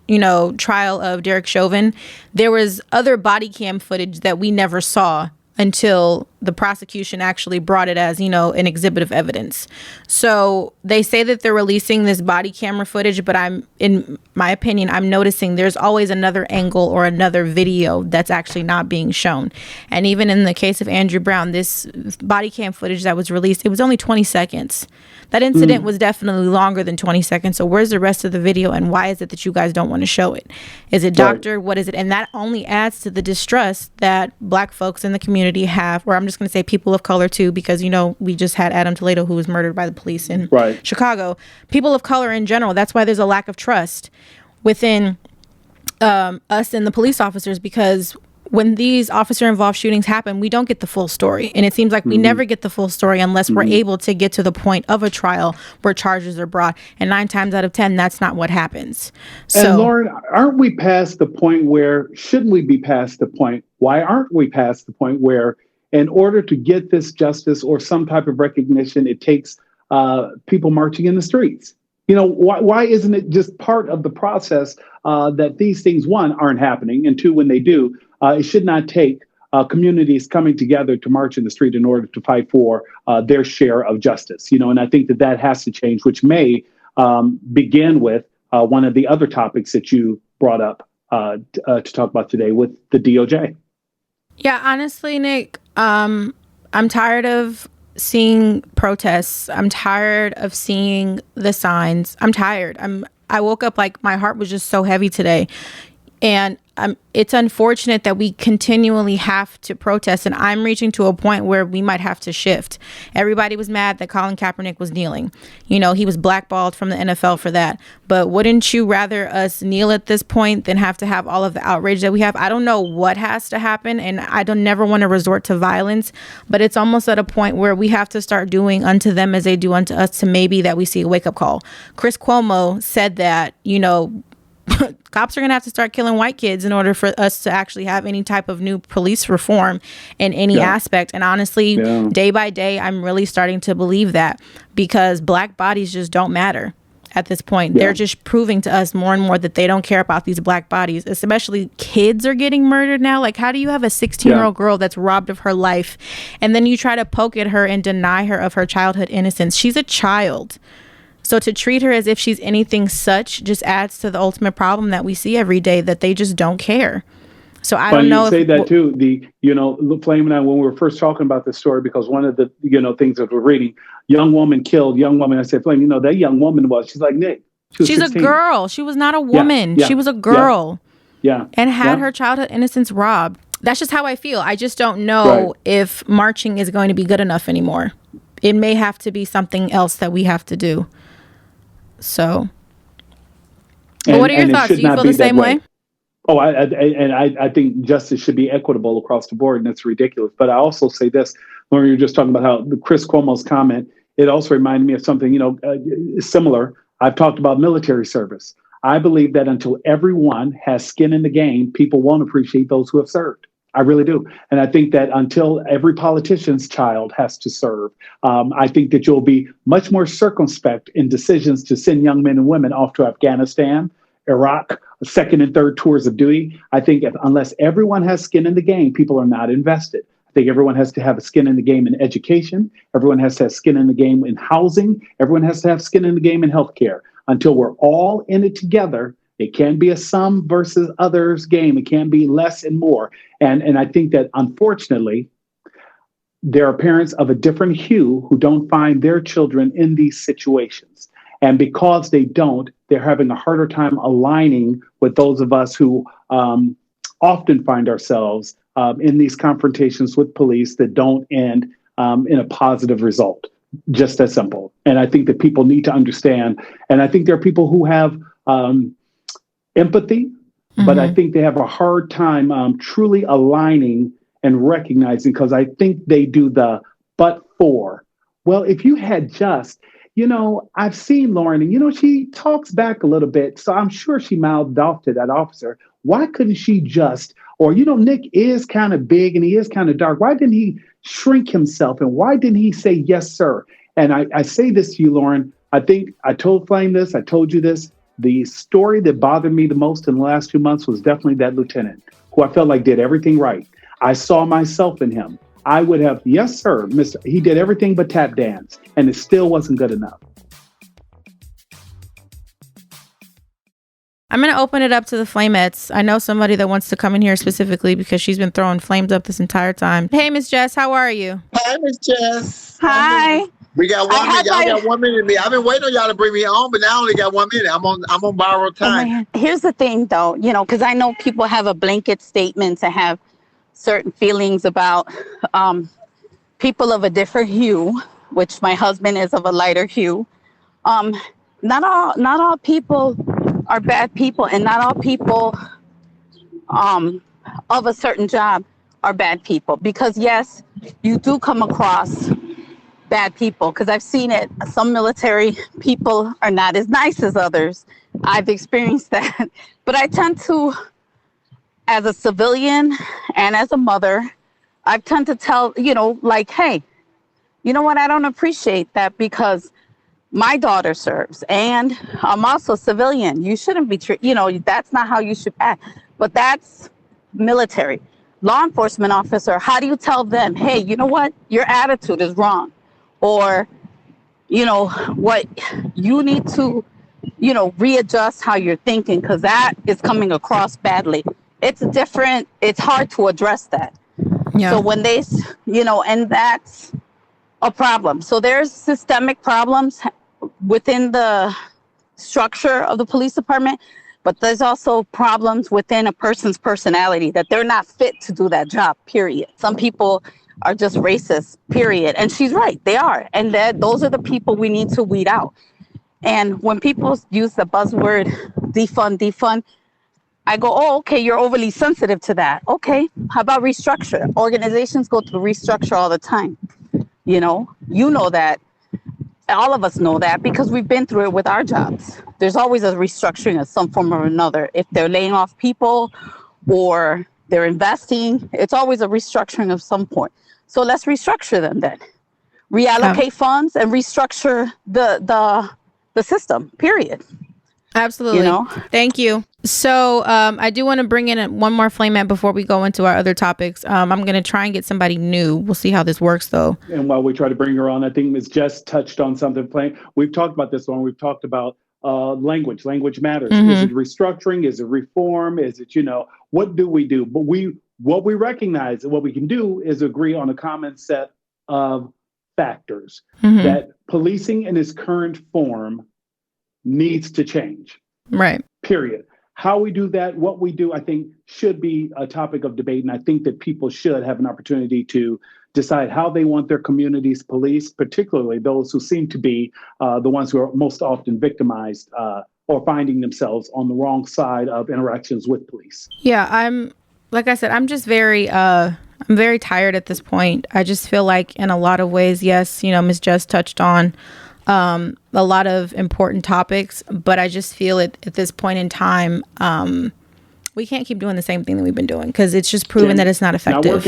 trial of Derek Chauvin, there was other body cam footage that we never saw until the prosecution actually brought it as, an exhibit of evidence. So they say that they're releasing this body camera footage, but in my opinion, I'm noticing there's always another angle or another video that's actually not being shown. And even in the case of Andrew Brown, this body cam footage that was released, it was only 20 seconds. That incident was definitely longer than 20 seconds. So where's the rest of the video, and why is it that you guys don't want to show it? Is it doctor? Right. What is it? And that only adds to the distrust that Black folks in the community have, or I'm just going to say people of color too, because, we just had Adam Toledo who was murdered by the police in Chicago. People of color in general, that's why there's a lack of trust within us and the police officers, because when these officer-involved shootings happen, we don't get the full story. And it seems like we never get the full story unless we're able to get to the point of a trial where charges are brought. And 9 times out of 10, that's not what happens. So, and Lauren, aren't we past the point where, shouldn't we be past the point? Why aren't we past the point where in order to get this justice or some type of recognition, it takes people marching in the streets? Why isn't it just part of the process that these things, one, aren't happening, and two, when they do, it should not take communities coming together to march in the street in order to fight for their share of justice. And I think that has to change, which may begin with one of the other topics that you brought up to talk about today with the DOJ. Yeah, honestly, Nick, I'm tired of seeing protests. I'm tired of seeing the signs. I'm tired. I woke up like my heart was just so heavy today. And it's unfortunate that we continually have to protest, and I'm reaching to a point where we might have to shift. Everybody was mad that Colin Kaepernick was kneeling. He was blackballed from the NFL for that. But wouldn't you rather us kneel at this point than have to have all of the outrage that we have? I don't know what has to happen, and I don't never want to resort to violence, but it's almost at a point where we have to start doing unto them as they do unto us, to maybe that we see a wake-up call. Chris Cuomo said that, cops are going to have to start killing white kids in order for us to actually have any type of new police reform in any aspect. And honestly, day by day, I'm really starting to believe that, because Black bodies just don't matter at this point. They're just proving to us more and more that they don't care about these Black bodies, especially kids are getting murdered now. Like, how do you have a 16-year-old girl that's robbed of her life, and then you try to poke at her and deny her of her childhood innocence? She's a child. So to treat her as if she's anything such just adds to the ultimate problem that we see every day, that they just don't care. So I don't know. You say that too. Flame and I, when we were first talking about this story, because one of the things that we're reading, young woman killed, young woman. I said, Flame, that young woman she's like Nick. She's 16. A girl. She was not a woman. She was a girl. Yeah. And had her childhood innocence robbed. that's just how I feel. I just don't know if marching is going to be good enough anymore. It may have to be something else that we have to do. So, what are your thoughts? Do you feel the same way? Oh, I think justice should be equitable across the board, and it's ridiculous. But I also say this, when you're just talking about how Chris Cuomo's comment, it also reminded me of something, similar. I've talked about military service. I believe that until everyone has skin in the game, people won't appreciate those who have served. I really do. And I think that until every politician's child has to serve, I think that you'll be much more circumspect in decisions to send young men and women off to Afghanistan, Iraq, second and third tours of duty. I think unless everyone has skin in the game, people are not invested. I think everyone has to have a skin in the game in education. Everyone has to have skin in the game in housing. Everyone has to have skin in the game in healthcare. Until we're all in it together, it can't be a some versus others game. It can't be less and more. And I think that, unfortunately, there are parents of a different hue who don't find their children in these situations. And because they don't, they're having a harder time aligning with those of us who often find ourselves in these confrontations with police that don't end in a positive result. Just that simple. And I think that people need to understand. And I think there are people who have empathy, but I think they have a hard time truly aligning and recognizing, because I think they do the but for. Well, if you had just, I've seen Lauren, and, she talks back a little bit. So I'm sure she mouthed off to that officer. Why couldn't she just, or, Nick is kind of big and he is kind of dark. Why didn't he shrink himself? And why didn't he say, yes, sir? And I say this to you, Lauren. I think I told Flame this. I told you this. The story that bothered me the most in the last 2 months was definitely that lieutenant who I felt like did everything right. I saw myself in him. I would have, yes, sir, Mr. He did everything but tap dance, and it still wasn't good enough. I'm going to open it up to the Flamettes. I know somebody that wants to come in here specifically because she's been throwing flames up this entire time. Hey, Miss Jess, how are you? Hi, Miss Jess. Hi. We got 1 minute. Y'all got 1 minute. I've been waiting on y'all to bring me on, but now I only got 1 minute. I'm on borrowed time. Here's the thing, though, because I know people have a blanket statement to have certain feelings about people of a different hue, which my husband is of a lighter hue. Not all people are bad people, and not all people of a certain job are bad people. Because yes, you do come across bad people, because I've seen it. Some military people are not as nice as others. I've experienced that. But I tend to, as a civilian and as a mother, I tend to tell, hey, you know what? I don't appreciate that, because my daughter serves and I'm also civilian. You shouldn't be, that's not how you should act. But that's military. Law enforcement officer, how do you tell them, hey, you know what? Your attitude is wrong. Or, what you need to, readjust how you're thinking, because that is coming across badly. It's hard to address that. Yeah. So when they, and that's a problem. So there's systemic problems within the structure of the police department, but there's also problems within a person's personality, that they're not fit to do that job, period. Some people are just racist, period. And she's right, they are. And those are the people we need to weed out. And when people use the buzzword defund, I go, oh, okay, you're overly sensitive to that. Okay, how about restructure? Organizations go through restructure all the time. You know that. All of us know that, because we've been through it with our jobs. There's always a restructuring of some form or another. If they're laying off people or they're investing, it's always a restructuring of some point. So let's restructure them then. Reallocate funds and restructure the system, period. Absolutely. Thank you. So I do want to bring in one more Flamette before we go into our other topics. I'm going to try and get somebody new. We'll see how this works, though. And while we try to bring her on, I think Ms. Jess touched on something. We've talked about this one. We've talked about language. Language matters. Mm-hmm. Is it restructuring? Is it reform? Is it, what do we do? But what we recognize and what we can do is agree on a common set of factors, mm-hmm. that policing in its current form needs to change. Right. Period. How we do that, what we do, I think should be a topic of debate. And I think that people should have an opportunity to decide how they want their communities policed, particularly those who seem to be the ones who are most often victimized or finding themselves on the wrong side of interactions with police. Yeah, like I said, I'm just I'm very tired at this point. I just feel like in a lot of ways, yes, Ms. Just touched on a lot of important topics, but I just feel at this point in time, we can't keep doing the same thing that we've been doing because it's just proven that it's not effective.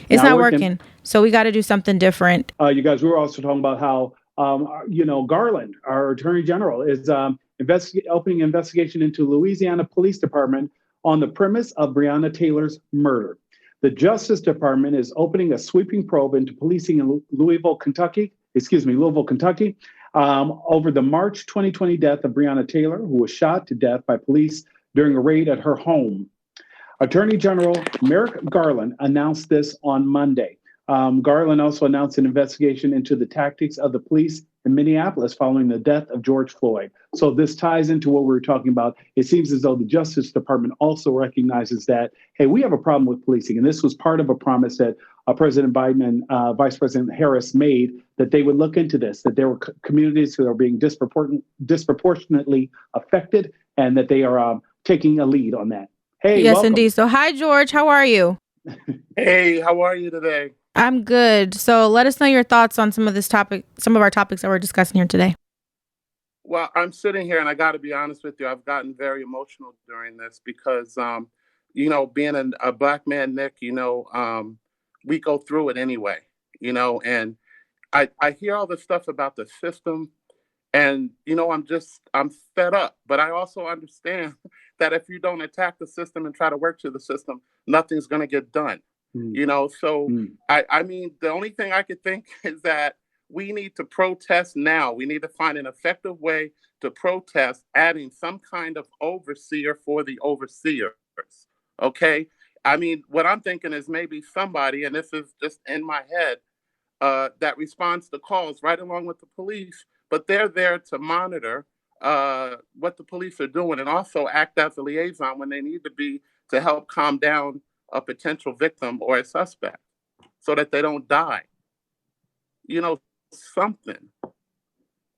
It's not working. So we got to do something different. You guys, we were also talking about how, Garland, our attorney general, is opening an investigation into Louisiana Police Department on the premise of Breonna Taylor's murder. The Justice Department is opening a sweeping probe into policing in Louisville, Kentucky, over the March 2020 death of Breonna Taylor, who was shot to death by police during a raid at her home. Attorney General Merrick Garland announced this on Monday. Garland also announced an investigation into the tactics of the police in Minneapolis following the death of George Floyd. So this ties into what we were talking about. It seems as though the Justice Department also recognizes that, hey, we have a problem with policing. And this was part of a promise that President Biden and Vice President Harris made, that they would look into this, that there were communities who are being disproportionately affected, and that they are taking a lead on that. Hey, yes, welcome. Indeed. So hi, George. How are you? Hey, how are you today? I'm good. So let us know your thoughts on some of our topics that we're discussing here today. Well, I'm sitting here and I got to be honest with you. I've gotten very emotional during this because, being a Black man, Nick, we go through it anyway, and I hear all this stuff about the system and, I'm fed up. But I also understand that if you don't attack the system and try to work to the system, nothing's going to get done. I mean, the only thing I could think is that we need to protest now. We need to find an effective way to protest, adding some kind of overseer for the overseers. Okay. I mean, what I'm thinking is maybe somebody, and this is just in my head, that responds to calls right along with the police, but they're there to monitor what the police are doing and also act as a liaison when they need to be to help calm down a potential victim or a suspect so that they don't die. Something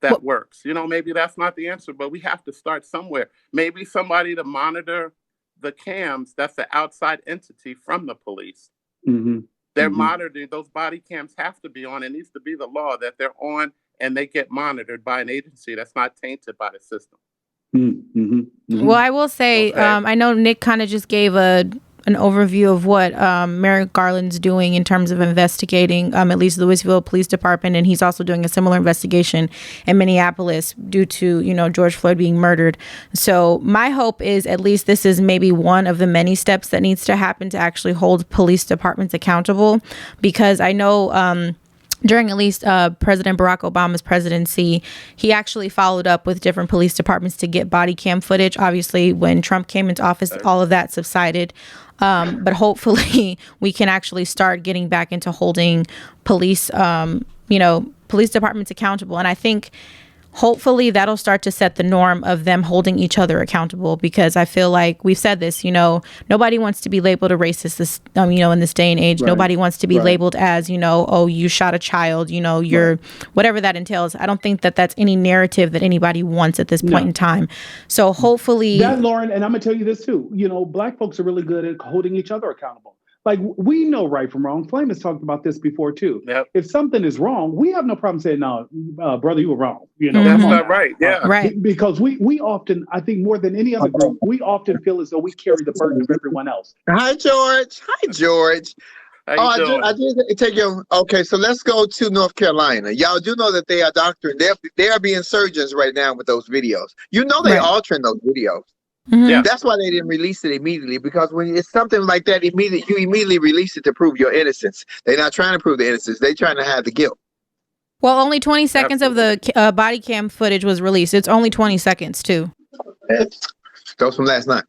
that works. Maybe that's not the answer, but we have to start somewhere. Maybe somebody to monitor the cams, that's the outside entity from the police. Mm-hmm. They're monitoring, those body cams have to be on. It needs to be the law that they're on and they get monitored by an agency that's not tainted by the system. Mm-hmm. Mm-hmm. Well, I will say, okay. I know Nick kind of just gave an overview of what Merrick Garland's doing in terms of investigating at least Louisville Police Department, and he's also doing a similar investigation in Minneapolis due to George Floyd being murdered. So my hope is at least this is maybe one of the many steps that needs to happen to actually hold police departments accountable, because I know during at least President Barack Obama's presidency, he actually followed up with different police departments to get body cam footage. Obviously, when Trump came into office, all of that subsided. But hopefully we can actually start getting back into holding police departments accountable. And I think hopefully that'll start to set the norm of them holding each other accountable, because I feel like we've said this, nobody wants to be labeled a racist, in this day and age. Right. Nobody wants to be labeled as, oh, you shot a child, you're whatever that entails. I don't think that that's any narrative that anybody wants at this point in time. So hopefully that, Lauren, and I'm gonna tell you this too, Black folks are really good at holding each other accountable. Like, we know right from wrong. Flame has talked about this before too. Yep. If something is wrong, we have no problem saying, "No, brother, you were wrong." That's not right. Yeah, right. Because we often, I think more than any other group, we often feel as though we carry the burden of everyone else. Hi, George. I did take you. Okay, so let's go to North Carolina. Y'all do know that they are doctoring. They are being surgeons right now with those videos. They're altering those videos. Mm-hmm. Yeah. That's why they didn't release it immediately, because when it's something like that, you immediately release it to prove your innocence. They're not trying to prove the innocence. They're trying to have the guilt. Well, only 20 seconds of the body cam footage was released. It's only 20 seconds, too. Those from last night.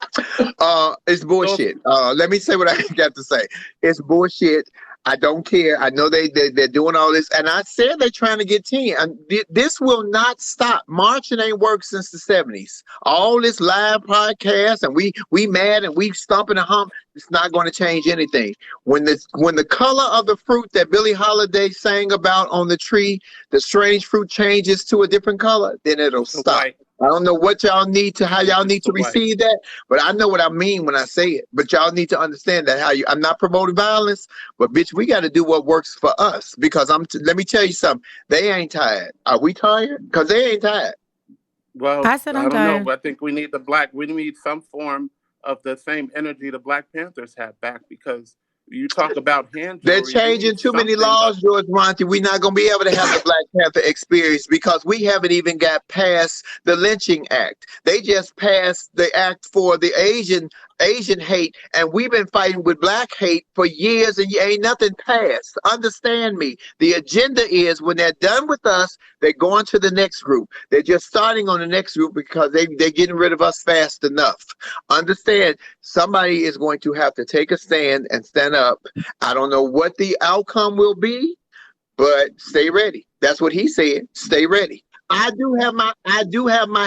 It's bullshit. Let me say what I got to say. It's bullshit. I don't care. I know they're doing all this, and I said they're trying to get 10. And this will not stop. Marching ain't worked since the 70s. All this live podcast, and we mad and we stomping a hump. It's not going to change anything. When the color of the fruit that Billie Holiday sang about on the tree, the strange fruit changes to a different color, then it'll stop. Right. I don't know what y'all need to, how y'all need to receive that, but I know what I mean when I say it. But y'all need to understand that I'm not promoting violence, but bitch, we got to do what works for us. Because let me tell you something. They ain't tired. Are we tired? Because they ain't tired. Well, I said I'm don't know, tired. but I think we need we need some form of the same energy the Black Panthers had back, because you talk about hand jewelry. They're changing too many laws, George Monty. We're not going to be able to have the Black Panther experience because we haven't even got past the Lynching Act. They just passed the act for the Asian hate, and we've been fighting with Black hate for years, and ain't nothing passed. Understand me. The agenda is when they're done with us, they're going to the next group. They're just starting on the next group because they're getting rid of us fast enough. Understand, somebody is going to have to take a stand and stand up. I don't know what the outcome will be, but stay ready. That's what he said. Stay ready. I do have my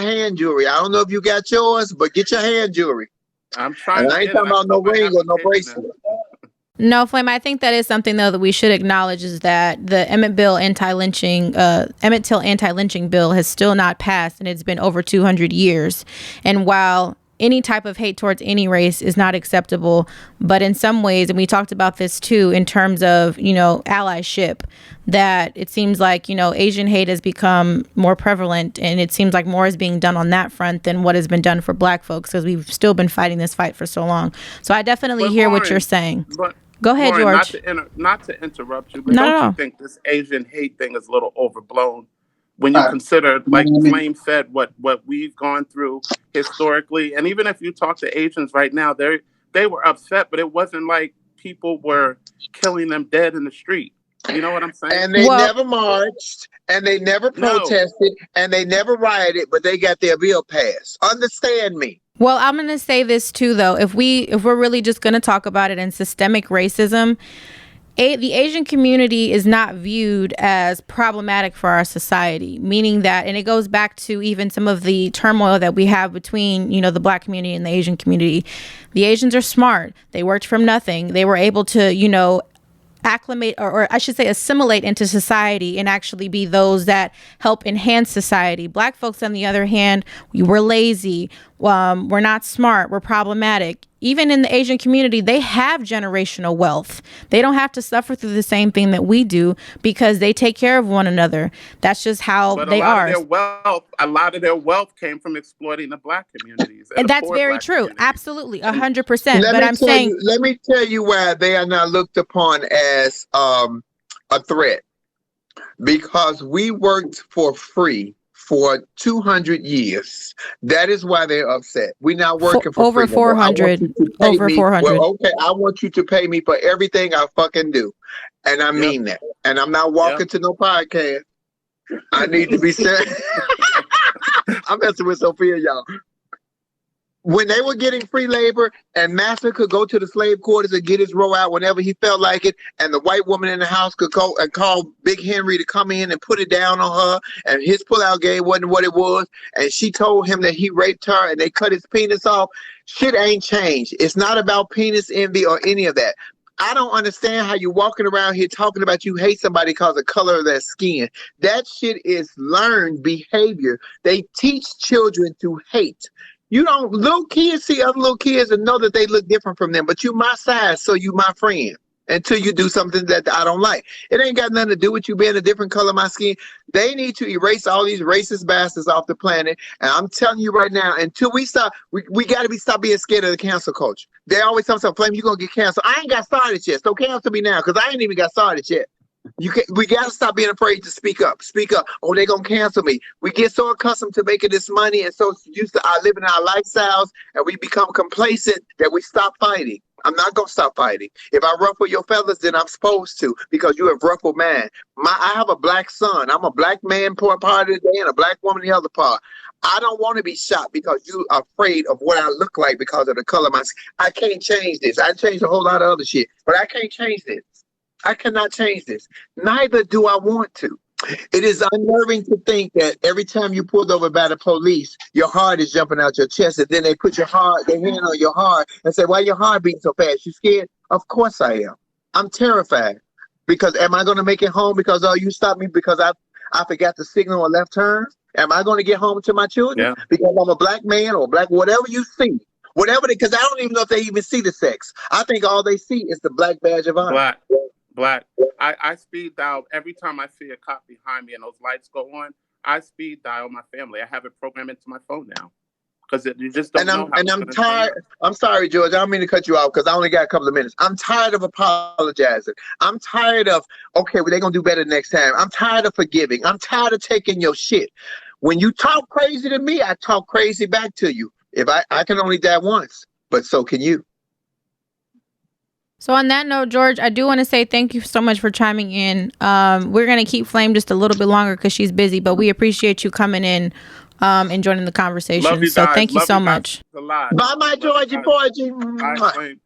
hand jewelry. I don't know if you got yours, but get your hand jewelry. I'm trying. I ain't talking about no ring or no bracelet. No, Flame, I think that is something, though, that we should acknowledge is that the Emmett Till anti-lynching bill has still not passed, and it's been over 200 years. And while any type of hate towards any race is not acceptable, but in some ways, and we talked about this too, in terms of, allyship, that it seems like, Asian hate has become more prevalent, and it seems like more is being done on that front than what has been done for Black folks, because we've still been fighting this fight for so long. So I definitely hear what you're saying. Go ahead, Lauren, George. Not to interrupt you, but don't you think this Asian hate thing is a little overblown when you consider, like Flame said, what we've gone through historically? And even if you talk to Asians right now, they were upset, but it wasn't like people were killing them dead in the street. You know what I'm saying? And they never marched, and they never protested, and they never rioted, but they got their bill passed. Understand me. Well, I'm going to say this too, though. If we're really just going to talk about it in systemic racism, the Asian community is not viewed as problematic for our society, meaning that, and it goes back to even some of the turmoil that we have between, the Black community and the Asian community. The Asians are smart. They worked from nothing. They were able to, acclimate, or I should say assimilate into society and actually be those that help enhance society. Black folks, on the other hand, we're lazy. We're not smart. We're problematic. Even in the Asian community, they have generational wealth. They don't have to suffer through the same thing that we do because they take care of one another. That's just how they are. A lot of their wealth came from exploiting the Black communities. And that's very true. Absolutely. 100%. But I'm saying, let me tell you why they are not looked upon as a threat. Because we worked for free for 200 years. That is why they're upset. We're not working for over free. 400. Over 400. Well, okay, I want you to pay me for everything I fucking do. And I mean that. And I'm not walking to no podcast. I need to be said. I'm messing with Sophia, y'all. When they were getting free labor and master could go to the slave quarters and get his row out whenever he felt like it, and the white woman in the house could go and call Big Henry to come in and put it down on her, and his pullout game wasn't what it was, and she told him that he raped her and they cut his penis off, shit ain't changed. It's not about penis envy or any of that. I don't understand how you walking around here talking about you hate somebody because of the color of their skin. That shit is learned behavior. They teach children to hate. Little kids see other little kids and know that they look different from them, but you my size, so you my friend until you do something that I don't like. It ain't got nothing to do with you being a different color of my skin. They need to erase all these racist bastards off the planet. And I'm telling you right now, until we stop, we got to stop being scared of the cancel culture. They always tell me, Flame, you're going to get canceled. I ain't got started yet, so cancel me now because I ain't even got started yet. We got to stop being afraid to speak up. Speak up. Oh, they're going to cancel me. We get so accustomed to making this money and so used to living our lifestyles, and we become complacent that we stop fighting. I'm not going to stop fighting. If I ruffle your feathers, then I'm supposed to because you have ruffled mine. I have a Black son. I'm a Black man part of the day and a Black woman the other part. I don't want to be shot because you are afraid of what I look like because of the color of my skin. I can't change this. I changed a whole lot of other shit, but I can't change this. I cannot change this. Neither do I want to. It is unnerving to think that every time you pulled over by the police, your heart is jumping out your chest, and then they put their hand on your heart and say, "Why your heart beating so fast? You scared?" Of course I am. I'm terrified. Because am I going to make it home because you stopped me because I forgot to signal a left turn? Am I going to get home to my children? Yeah. Because I'm a black man or black, whatever you see. Because I don't even know if they even see the sex. I think all they see is the black badge of honor. Black. I speed dial every time I see a cop behind me and those lights go on. I speed dial my family. I have it programmed into my phone now because you just don't know. And I'm tired. I'm sorry, George. I don't mean to cut you off because I only got a couple of minutes. I'm tired of apologizing. I'm tired of well, they're gonna do better next time. I'm tired of forgiving. I'm tired of taking your shit. When you talk crazy to me, I talk crazy back to you. If I can only die once, but so can you. So on that note, George, I do want to say thank you so much for chiming in. We're going to keep Flame just a little bit longer because she's busy, but we appreciate you coming in and joining the conversation. Love you so guys. thank you Love so you much. Bye, my Georgie Porgy. Flame.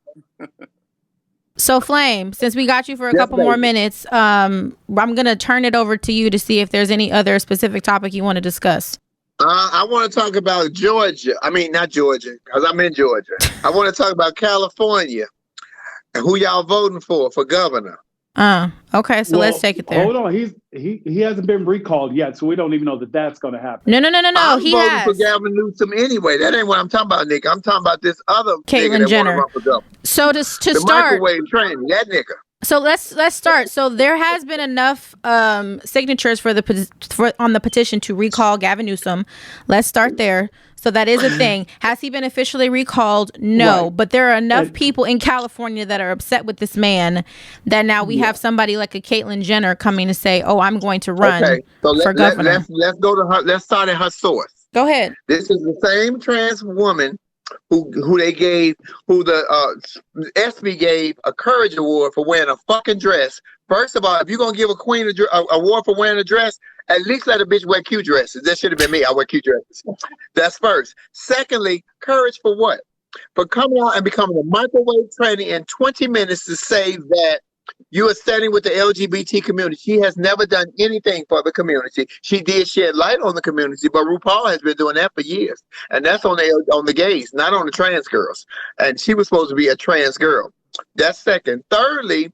So Flame, since we got you for a couple more minutes, I'm going to turn it over to you to see if there's any other specific topic you want to discuss. I want to talk about Georgia. I mean, not Georgia, because I'm in Georgia. I want to talk about California. Who y'all voting for governor? Okay, so let's take it there. Hold on, he hasn't been recalled yet, so we don't even know that that's going to happen. No. I'm He voting has for Gavin Newsom anyway. That ain't what I'm talking about, Nick. I'm talking about this other Caitlyn nigga that Jenner. want to run for governor. So to The start, microwave training, that nigga. so let's start. So there has been enough signatures on the petition to recall Gavin Newsom. Let's start there. So that is a thing. Has he been officially recalled? No. Right. But there are enough people in California that are upset with this man that now we have somebody like a Caitlyn Jenner coming to say, "Oh, I'm going to run for governor." Let's go to her. Let's start at her source. Go ahead. This is the same trans woman who the SB gave a courage award for wearing a fucking dress. First of all, if you're gonna give a queen a award for wearing a dress, at least let a bitch wear cute dresses. That should have been me. I wear cute dresses. That's first. Secondly, courage for what? For coming out and becoming a microwave trainee in 20 minutes to say that you are standing with the LGBT community. She has never done anything for the community. She did shed light on the community, but RuPaul has been doing that for years. And that's on the gays, not on the trans girls. And she was supposed to be a trans girl. That's second. Thirdly,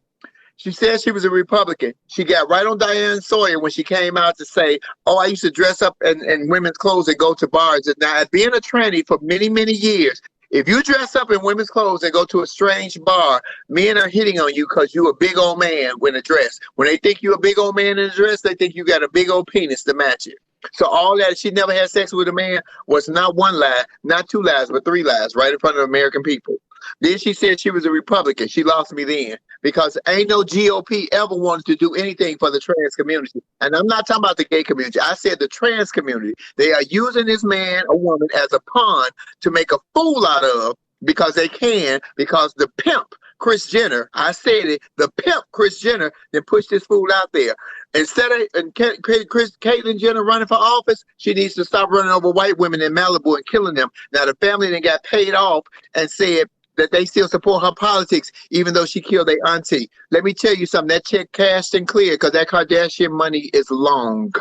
she said she was a Republican. She got right on Diane Sawyer when she came out to say, "Oh, I used to dress up in women's clothes and go to bars." And now, being a tranny for many, many years, if you dress up in women's clothes and go to a strange bar, men are hitting on you because you a big old man in a dress. When they think you a big old man in a dress, they think you got a big old penis to match it. So all that she never had sex with a man was not one lie, not two lies, but three lies right in front of American people. Then she said she was a Republican. She lost me then because ain't no GOP ever wanted to do anything for the trans community. And I'm not talking about the gay community. I said the trans community. They are using this man or woman as a pawn to make a fool out of because they can, because the pimp, Kris Jenner, I said it, the pimp, Kris Jenner, then pushed this fool out there. Instead of Caitlyn Jenner running for office, she needs to stop running over white women in Malibu and killing them. Now, the family then got paid off and said that they still support her politics, even though she killed their auntie. Let me tell you something. That check cashed and cleared because that Kardashian money is long.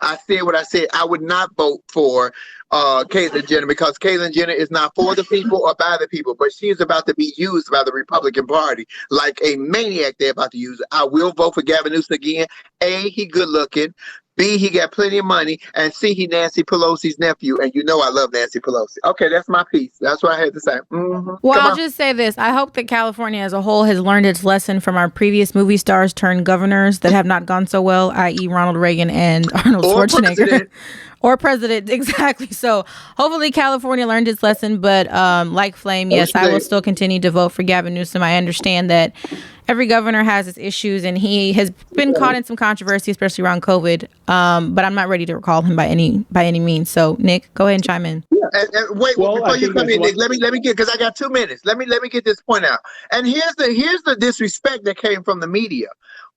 I said what I said. I would not vote for Caitlyn Jenner because Caitlyn Jenner is not for the people or by the people, but she is about to be used by the Republican Party like a maniac. They're about to use her. I will vote for Gavin Newsom again. A, he good looking. B, he got plenty of money. And C, he Nancy Pelosi's nephew. And you know I love Nancy Pelosi. Okay, that's my piece. That's what I had to say. Mm-hmm. Well, I'll just say this. I hope that California as a whole has learned its lesson from our previous movie stars turned governors that have not gone so well, i.e. Ronald Reagan and Arnold Schwarzenegger. Or president, exactly. So hopefully California learned its lesson. But like Flame, yes, I will still continue to vote for Gavin Newsom. I understand that every governor has its issues, and he has been caught in some controversy, especially around COVID. But I'm not ready to recall him by any means. So Nick, go ahead and chime in. Yeah, and wait, before you come in, Nick, let me get, because I got 2 minutes. Let me get this point out. And here's the disrespect that came from the media.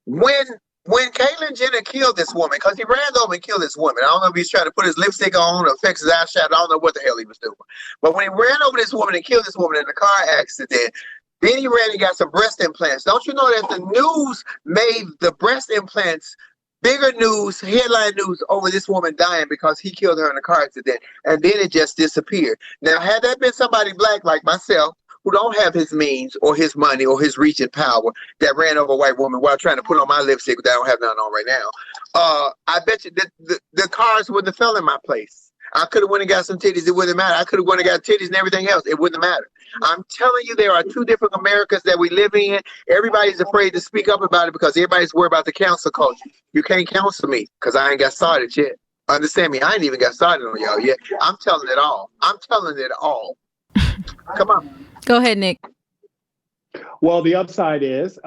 When Caitlyn Jenner killed this woman, because he ran over and killed this woman. I don't know if he's trying to put his lipstick on or fix his eyeshadow. I don't know what the hell he was doing. But when he ran over this woman and killed this woman in a car accident, Then he ran and got some breast implants. Don't you know that the news made the breast implants bigger news, headline news over this woman dying because he killed her in a car accident, and then it just disappeared. Now, had that been somebody black like myself, who don't have his means or his money or his reach and power, that ran over a white woman while trying to put on my lipstick that I don't have none on right now, I bet you the cars wouldn't have fell in my place. I could have went and got some titties. It wouldn't matter. I could have went and got titties and everything else. It wouldn't matter. I'm telling you, there are two different Americas that we live in. Everybody's afraid to speak up about it because everybody's worried about the cancel culture. You can't cancel me because I ain't got started yet. Understand me? I ain't even got started on y'all yet. I'm telling it all. I'm telling it all. Come on. Go ahead, Nick. Well, the upside is,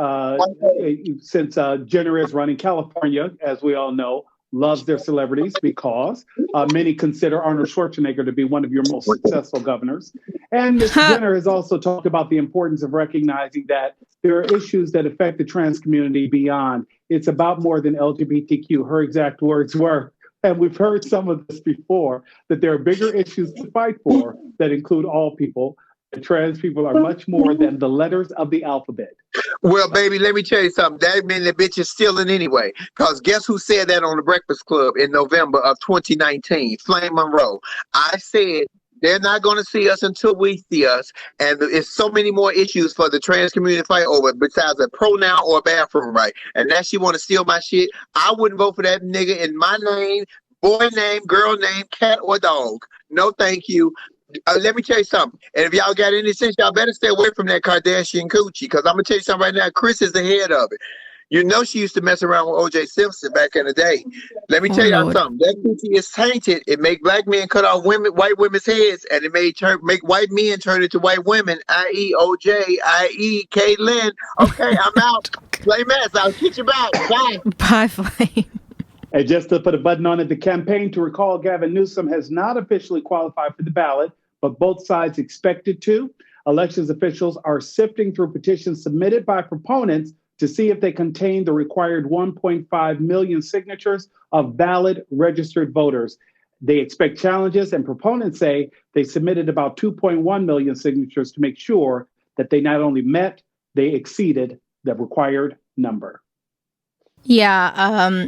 since Jenner is running, California, as we all know, loves their celebrities because many consider Arnold Schwarzenegger to be one of your most successful governors. And Ms. Jenner has also talked about the importance of recognizing that there are issues that affect the trans community beyond. It's about more than LGBTQ. Her exact words were, and we've heard some of this before, that there are bigger issues to fight for that include all people. Trans people are much more than the letters of the alphabet. Well, baby, let me tell you something. That means the bitch is stealing anyway. Because guess who said that on the Breakfast Club in November of 2019? Flame Monroe. I said they're not going to see us until we see us. And there's so many more issues for the trans community to fight over besides a pronoun or a bathroom right. And now she want to steal my shit. I wouldn't vote for that nigga in my name, boy name, girl name, cat or dog. No, thank you. Let me tell you something. And if y'all got any sense, y'all better stay away from that Kardashian coochie. Because I'm going to tell you something right now. Chris is the head of it. You know she used to mess around with O.J. Simpson back in the day. Let me tell y'all something. That coochie is tainted. It make black men cut off white women's heads. And it make white men turn into white women, i.e. O.J., i.e. Caitlyn. Okay, I'm out. Flamettes, I'll get you back. Bye. Bye, Flame. And just to put a button on it, the campaign to recall Gavin Newsom has not officially qualified for the ballot, but both sides expected to. Elections officials are sifting through petitions submitted by proponents to see if they contain the required 1.5 million signatures of valid registered voters. They expect challenges, and proponents say they submitted about 2.1 million signatures to make sure that they not only met, they exceeded the required number. Yeah,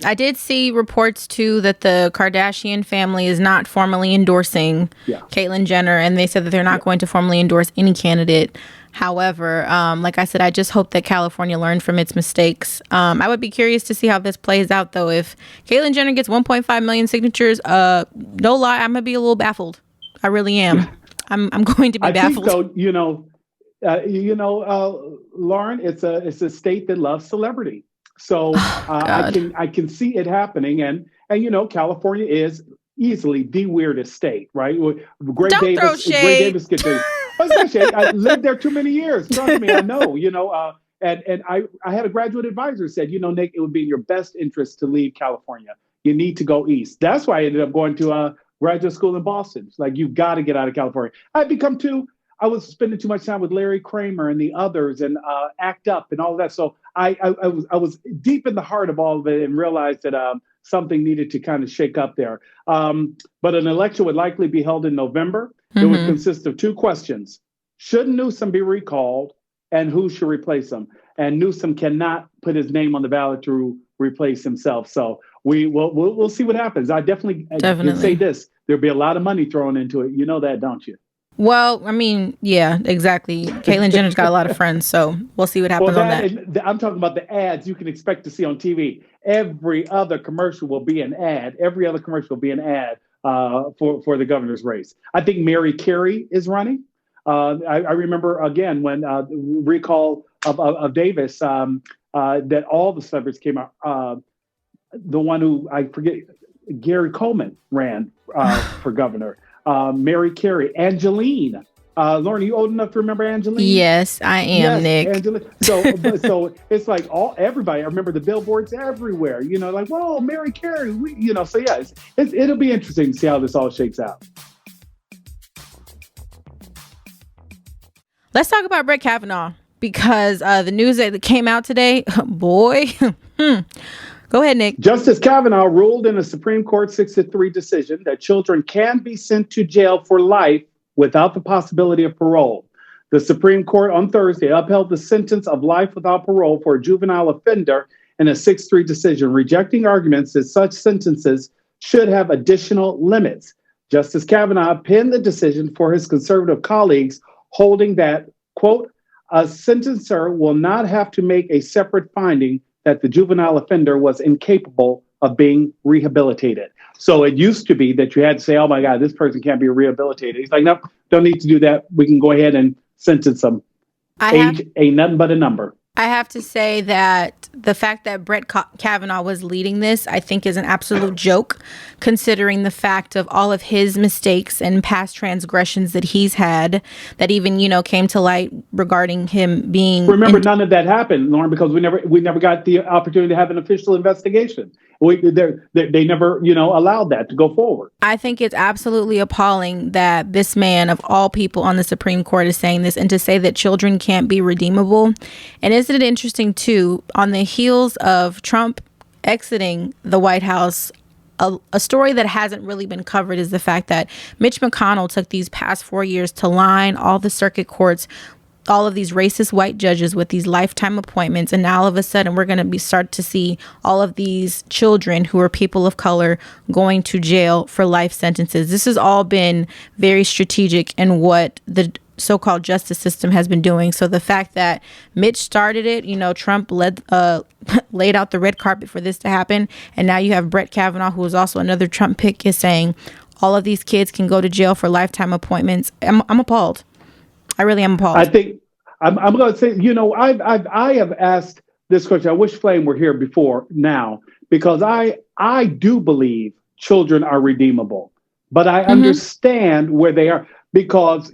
I did see reports too that the Kardashian family is not formally endorsing Caitlyn Jenner, and they said that they're not going to formally endorse any candidate. However, like I said, I just hope that California learned from its mistakes. I would be curious to see how this plays out, though. If Caitlyn Jenner gets 1.5 million signatures, no lie, I'm gonna be a little baffled. I really am. I'm going to be baffled. I think, though, Lauren, it's a state that loves celebrity. So I can see it happening, and California is easily the weirdest state, right? Great Don't Davis, throw shade. Great Davis gets shade. I lived there too many years. Trust me, I know. And I had a graduate advisor who said, Nick, it would be in your best interest to leave California. You need to go east. That's why I ended up going to graduate school in Boston. It's like, you've got to get out of California. I was spending too much time with Larry Kramer and the others and ACT UP and all of that. So I was deep in the heart of all of it and realized that something needed to kind of shake up there. But an election would likely be held in November. Mm-hmm. It would consist of two questions. Should Newsom be recalled, and who should replace him? And Newsom cannot put his name on the ballot to replace himself. So we'll see what happens. I definitely can say this. There'll be a lot of money thrown into it. You know that, don't you? Well, I mean, yeah, exactly. Caitlyn Jenner's got a lot of friends, so we'll see what happens on that. I'm talking about the ads you can expect to see on TV. Every other commercial will be an ad. Every other commercial will be an ad for the governor's race. I think Mary Carey is running. I remember, again, when recall of Davis, that all the celebrities came out. The one who, I forget, Gary Coleman ran for governor. Mary Carey, Angeline. Lauren, are you old enough to remember Angeline? Yes, I am, Nick. Angeline. So it's like everybody. I remember the billboards everywhere. Like, whoa, Mary Carey. So yeah, it'll be interesting to see how this all shakes out. Let's talk about Brett Kavanaugh, because the news that came out today, boy. Go ahead, Nick. Justice Kavanaugh ruled in a Supreme Court 6-3 decision that children can be sent to jail for life without the possibility of parole. The Supreme Court on Thursday upheld the sentence of life without parole for a juvenile offender in a 6-3 decision, rejecting arguments that such sentences should have additional limits. Justice Kavanaugh penned the decision for his conservative colleagues, holding that, quote, a sentencer will not have to make a separate finding that the juvenile offender was incapable of being rehabilitated. So it used to be that you had to say, oh my God, this person can't be rehabilitated. He's like, no, don't need to do that. We can go ahead and sentence them. Age ain't nothing but a number. I have to say that the fact that Brett Kavanaugh was leading this, I think, is an absolute joke, considering the fact of all of his mistakes and past transgressions that he's had, that even, came to light regarding him being. Remember, none of that happened, Lauren, because we never got the opportunity to have an official investigation. They never, allowed that to go forward. I think it's absolutely appalling that this man of all people on the Supreme Court is saying this, and to say that children can't be redeemable. And isn't it interesting, too, on the heels of Trump exiting the White House, a story that hasn't really been covered is the fact that Mitch McConnell took these past 4 years to line all the circuit courts, all of these racist white judges with these lifetime appointments. And now all of a sudden we're going to start to see all of these children who are people of color going to jail for life sentences. This has all been very strategic in what the so-called justice system has been doing. So the fact that Mitch started it, Trump laid out the red carpet for this to happen. And now you have Brett Kavanaugh, who is also another Trump pick, is saying all of these kids can go to jail for lifetime appointments. I'm appalled. I really am appalled. I think I'm going to say, I have asked this question. I wish Flame were here before now, because I do believe children are redeemable, but I understand where they are, because,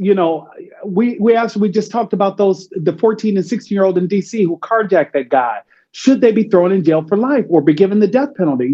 we just talked about the 14 and 16-year-old in DC who carjacked that guy. Should they be thrown in jail for life or be given the death penalty?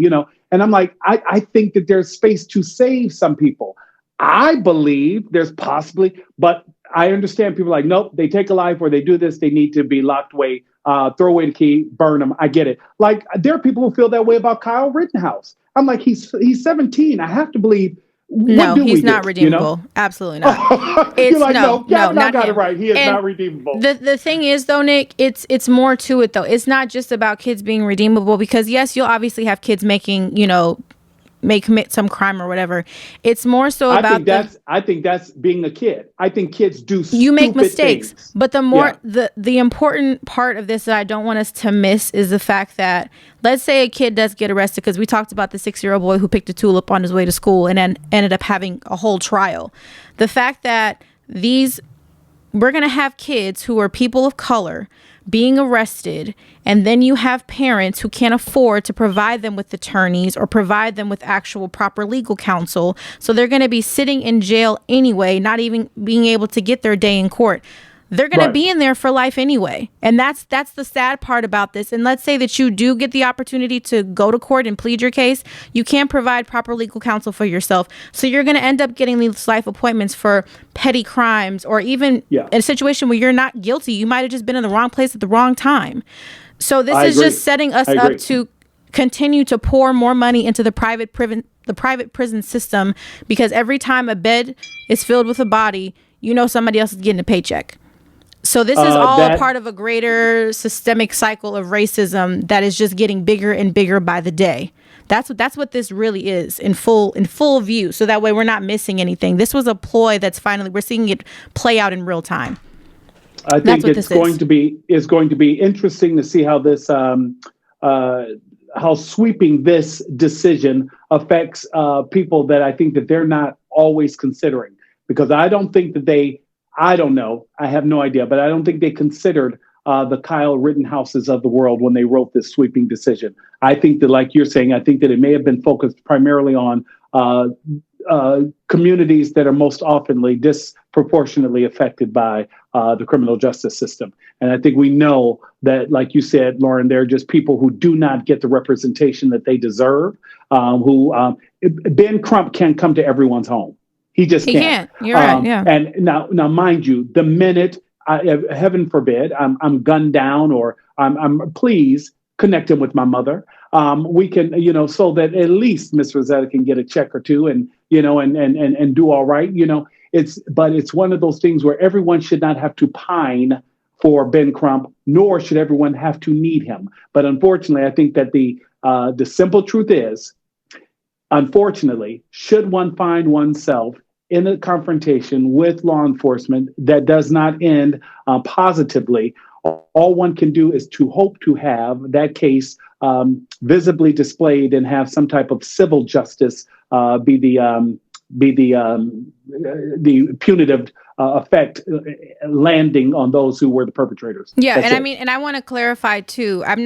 And I'm like, I think that there's space to save some people. I believe there's possibly, but I understand people are like, nope, they take a life or they do this, they need to be locked away, throw away the key, burn them. I get it. Like, there are people who feel that way about Kyle Rittenhouse. I'm like, he's 17. I have to believe. No, he's not redeemable. Absolutely not. You're like, no, not got him. it right. He is not redeemable. The thing is, though, Nick, it's more to it, though. It's not just about kids being redeemable, because yes, you'll obviously have kids making, may commit some crime or whatever. It's more so about I think that's being a kid. I think kids do you make mistakes things. But the more the important part of this that I don't want us to miss is the fact that, let's say a kid does get arrested, because we talked about the 6-year-old boy who picked a tulip on his way to school and then ended up having a whole trial. The fact that we're going to have kids who are people of color being arrested, and then you have parents who can't afford to provide them with attorneys or provide them with actual proper legal counsel. So they're going to be sitting in jail anyway, not even being able to get their day in court. They're going to be in there for life anyway. And that's the sad part about this. And let's say that you do get the opportunity to go to court and plead your case. You can't provide proper legal counsel for yourself. So you're going to end up getting these life appointments for petty crimes, or even in a situation where you're not guilty. You might have just been in the wrong place at the wrong time. So this is just setting us up to continue to pour more money into the private prison system, because every time a bed is filled with a body, somebody else is getting a paycheck. So this is all a part of a greater systemic cycle of racism that is just getting bigger and bigger by the day. That's what this really is in full view. So that way we're not missing anything. This was a ploy that's we're seeing it play out in real time. I think it's going to be interesting to see how this how sweeping this decision affects people that I think that they're not always considering, because I don't think that I don't know. I have no idea, but I don't think they considered the Kyle Rittenhouses of the world when they wrote this sweeping decision. I think that, like you're saying, I think that it may have been focused primarily on communities that are most oftenly disproportionately affected by the criminal justice system. And I think we know that, like you said, Lauren, they're just people who do not get the representation that they deserve. Ben Crump can't come to everyone's home. He can't. You're right. Yeah. And now, mind you, the minute, heaven forbid, I'm gunned down, or please connect him with my mother. We can, so that at least Miss Rosetta can get a check or two, and and do all right. But it's one of those things where everyone should not have to pine for Ben Crump, nor should everyone have to need him. But unfortunately, I think that the simple truth is, unfortunately, should one find oneself in a confrontation with law enforcement that does not end positively, all one can do is to hope to have that case visibly displayed and have some type of civil justice be the punitive effect landing on those who were the perpetrators. Yeah, That's and it. I mean, and I want to clarify too. I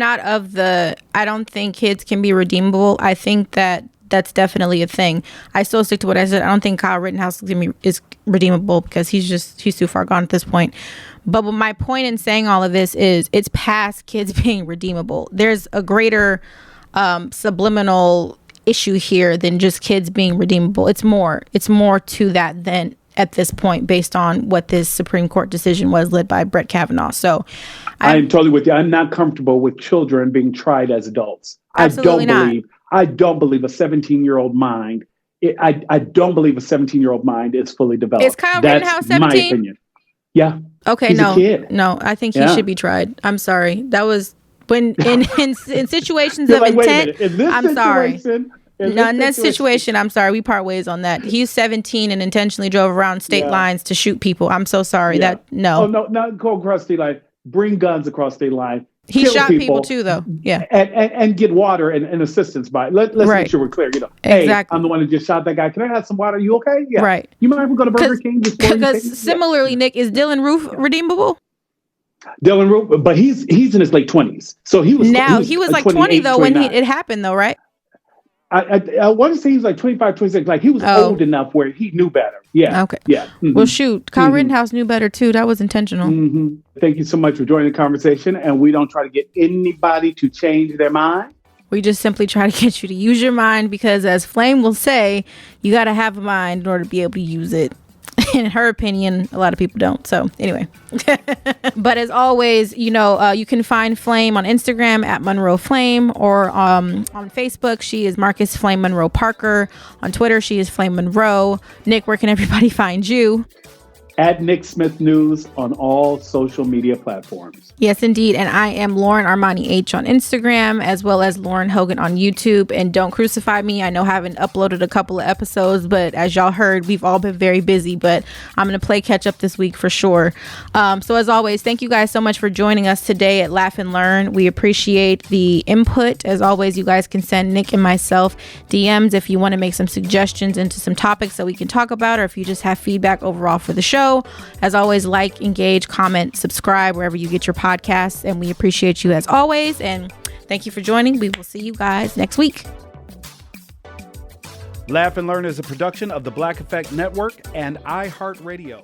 don't think kids can be redeemable. I think that's definitely a thing. I still stick to what I said. I don't think Kyle Rittenhouse is redeemable because he's too far gone at this point. But my point in saying all of this is it's past kids being redeemable. There's a greater subliminal issue here than just kids being redeemable. It's more to that than at this point, based on what this Supreme Court decision was led by Brett Kavanaugh. So I'm totally with you. I'm not comfortable with children being tried as adults. Absolutely not. I don't believe a 17-year-old mind. I don't believe a 17-year-old mind is fully developed. Is Kyle Rittenhouse 17? My opinion. Yeah. Okay. He's a kid. No. I think he should be tried. I'm sorry. That was when in situations of like, intent. I'm sorry. In this situation, I'm sorry. We part ways on that. He's 17 and intentionally drove around state lines to shoot people. I'm so sorry. Yeah. No. Oh no, not go across state line. Bring guns across state line. He shot people too, though. Yeah. And get water and assistance by. Let's make sure we're clear. Hey, exactly. I'm the one who just shot that guy. Can I have some water? You okay? Yeah. Right. You mind if we go to Burger King? Because similarly, Nick, is Dylan Roof redeemable? Dylan Roof, but he's in his late 20s. So he was like 20 though when it happened though, right? I want to say he was like 25, 26. Like he was old enough where he knew better. Yeah. Okay. Yeah. Mm-hmm. Well, shoot, Kyle Rittenhouse knew better too. That was intentional. Mm-hmm. Thank you so much for joining the conversation. And we don't try to get anybody to change their mind. We just simply try to get you to use your mind because, as Flame will say, you got to have a mind in order to be able to use it. In her opinion, a lot of people don't. So anyway, but as always, you can find Flame on Instagram at Monroe Flame, or on Facebook, she is Marcus Flame Monroe Parker. On Twitter, she is Flame Monroe. Nick, where can everybody find you? At Nick Smith News on all social media platforms. Yes, indeed. And I am Lauren Armani H on Instagram, as well as Lauren Hogan on YouTube. And don't crucify me. I know I haven't uploaded a couple of episodes, but as y'all heard, we've all been very busy, but I'm going to play catch up this week for sure. So as always, thank you guys so much for joining us today at Laugh and Learn. We appreciate the input. As always, you guys can send Nick and myself DMs if you want to make some suggestions into some topics that we can talk about, or if you just have feedback overall for the show. As always, like, engage, comment, subscribe wherever you get your podcasts, and we appreciate you as always. And thank you for joining. We will see you guys next week. Laugh and Learn is a production of the Black Effect Network and iHeartRadio.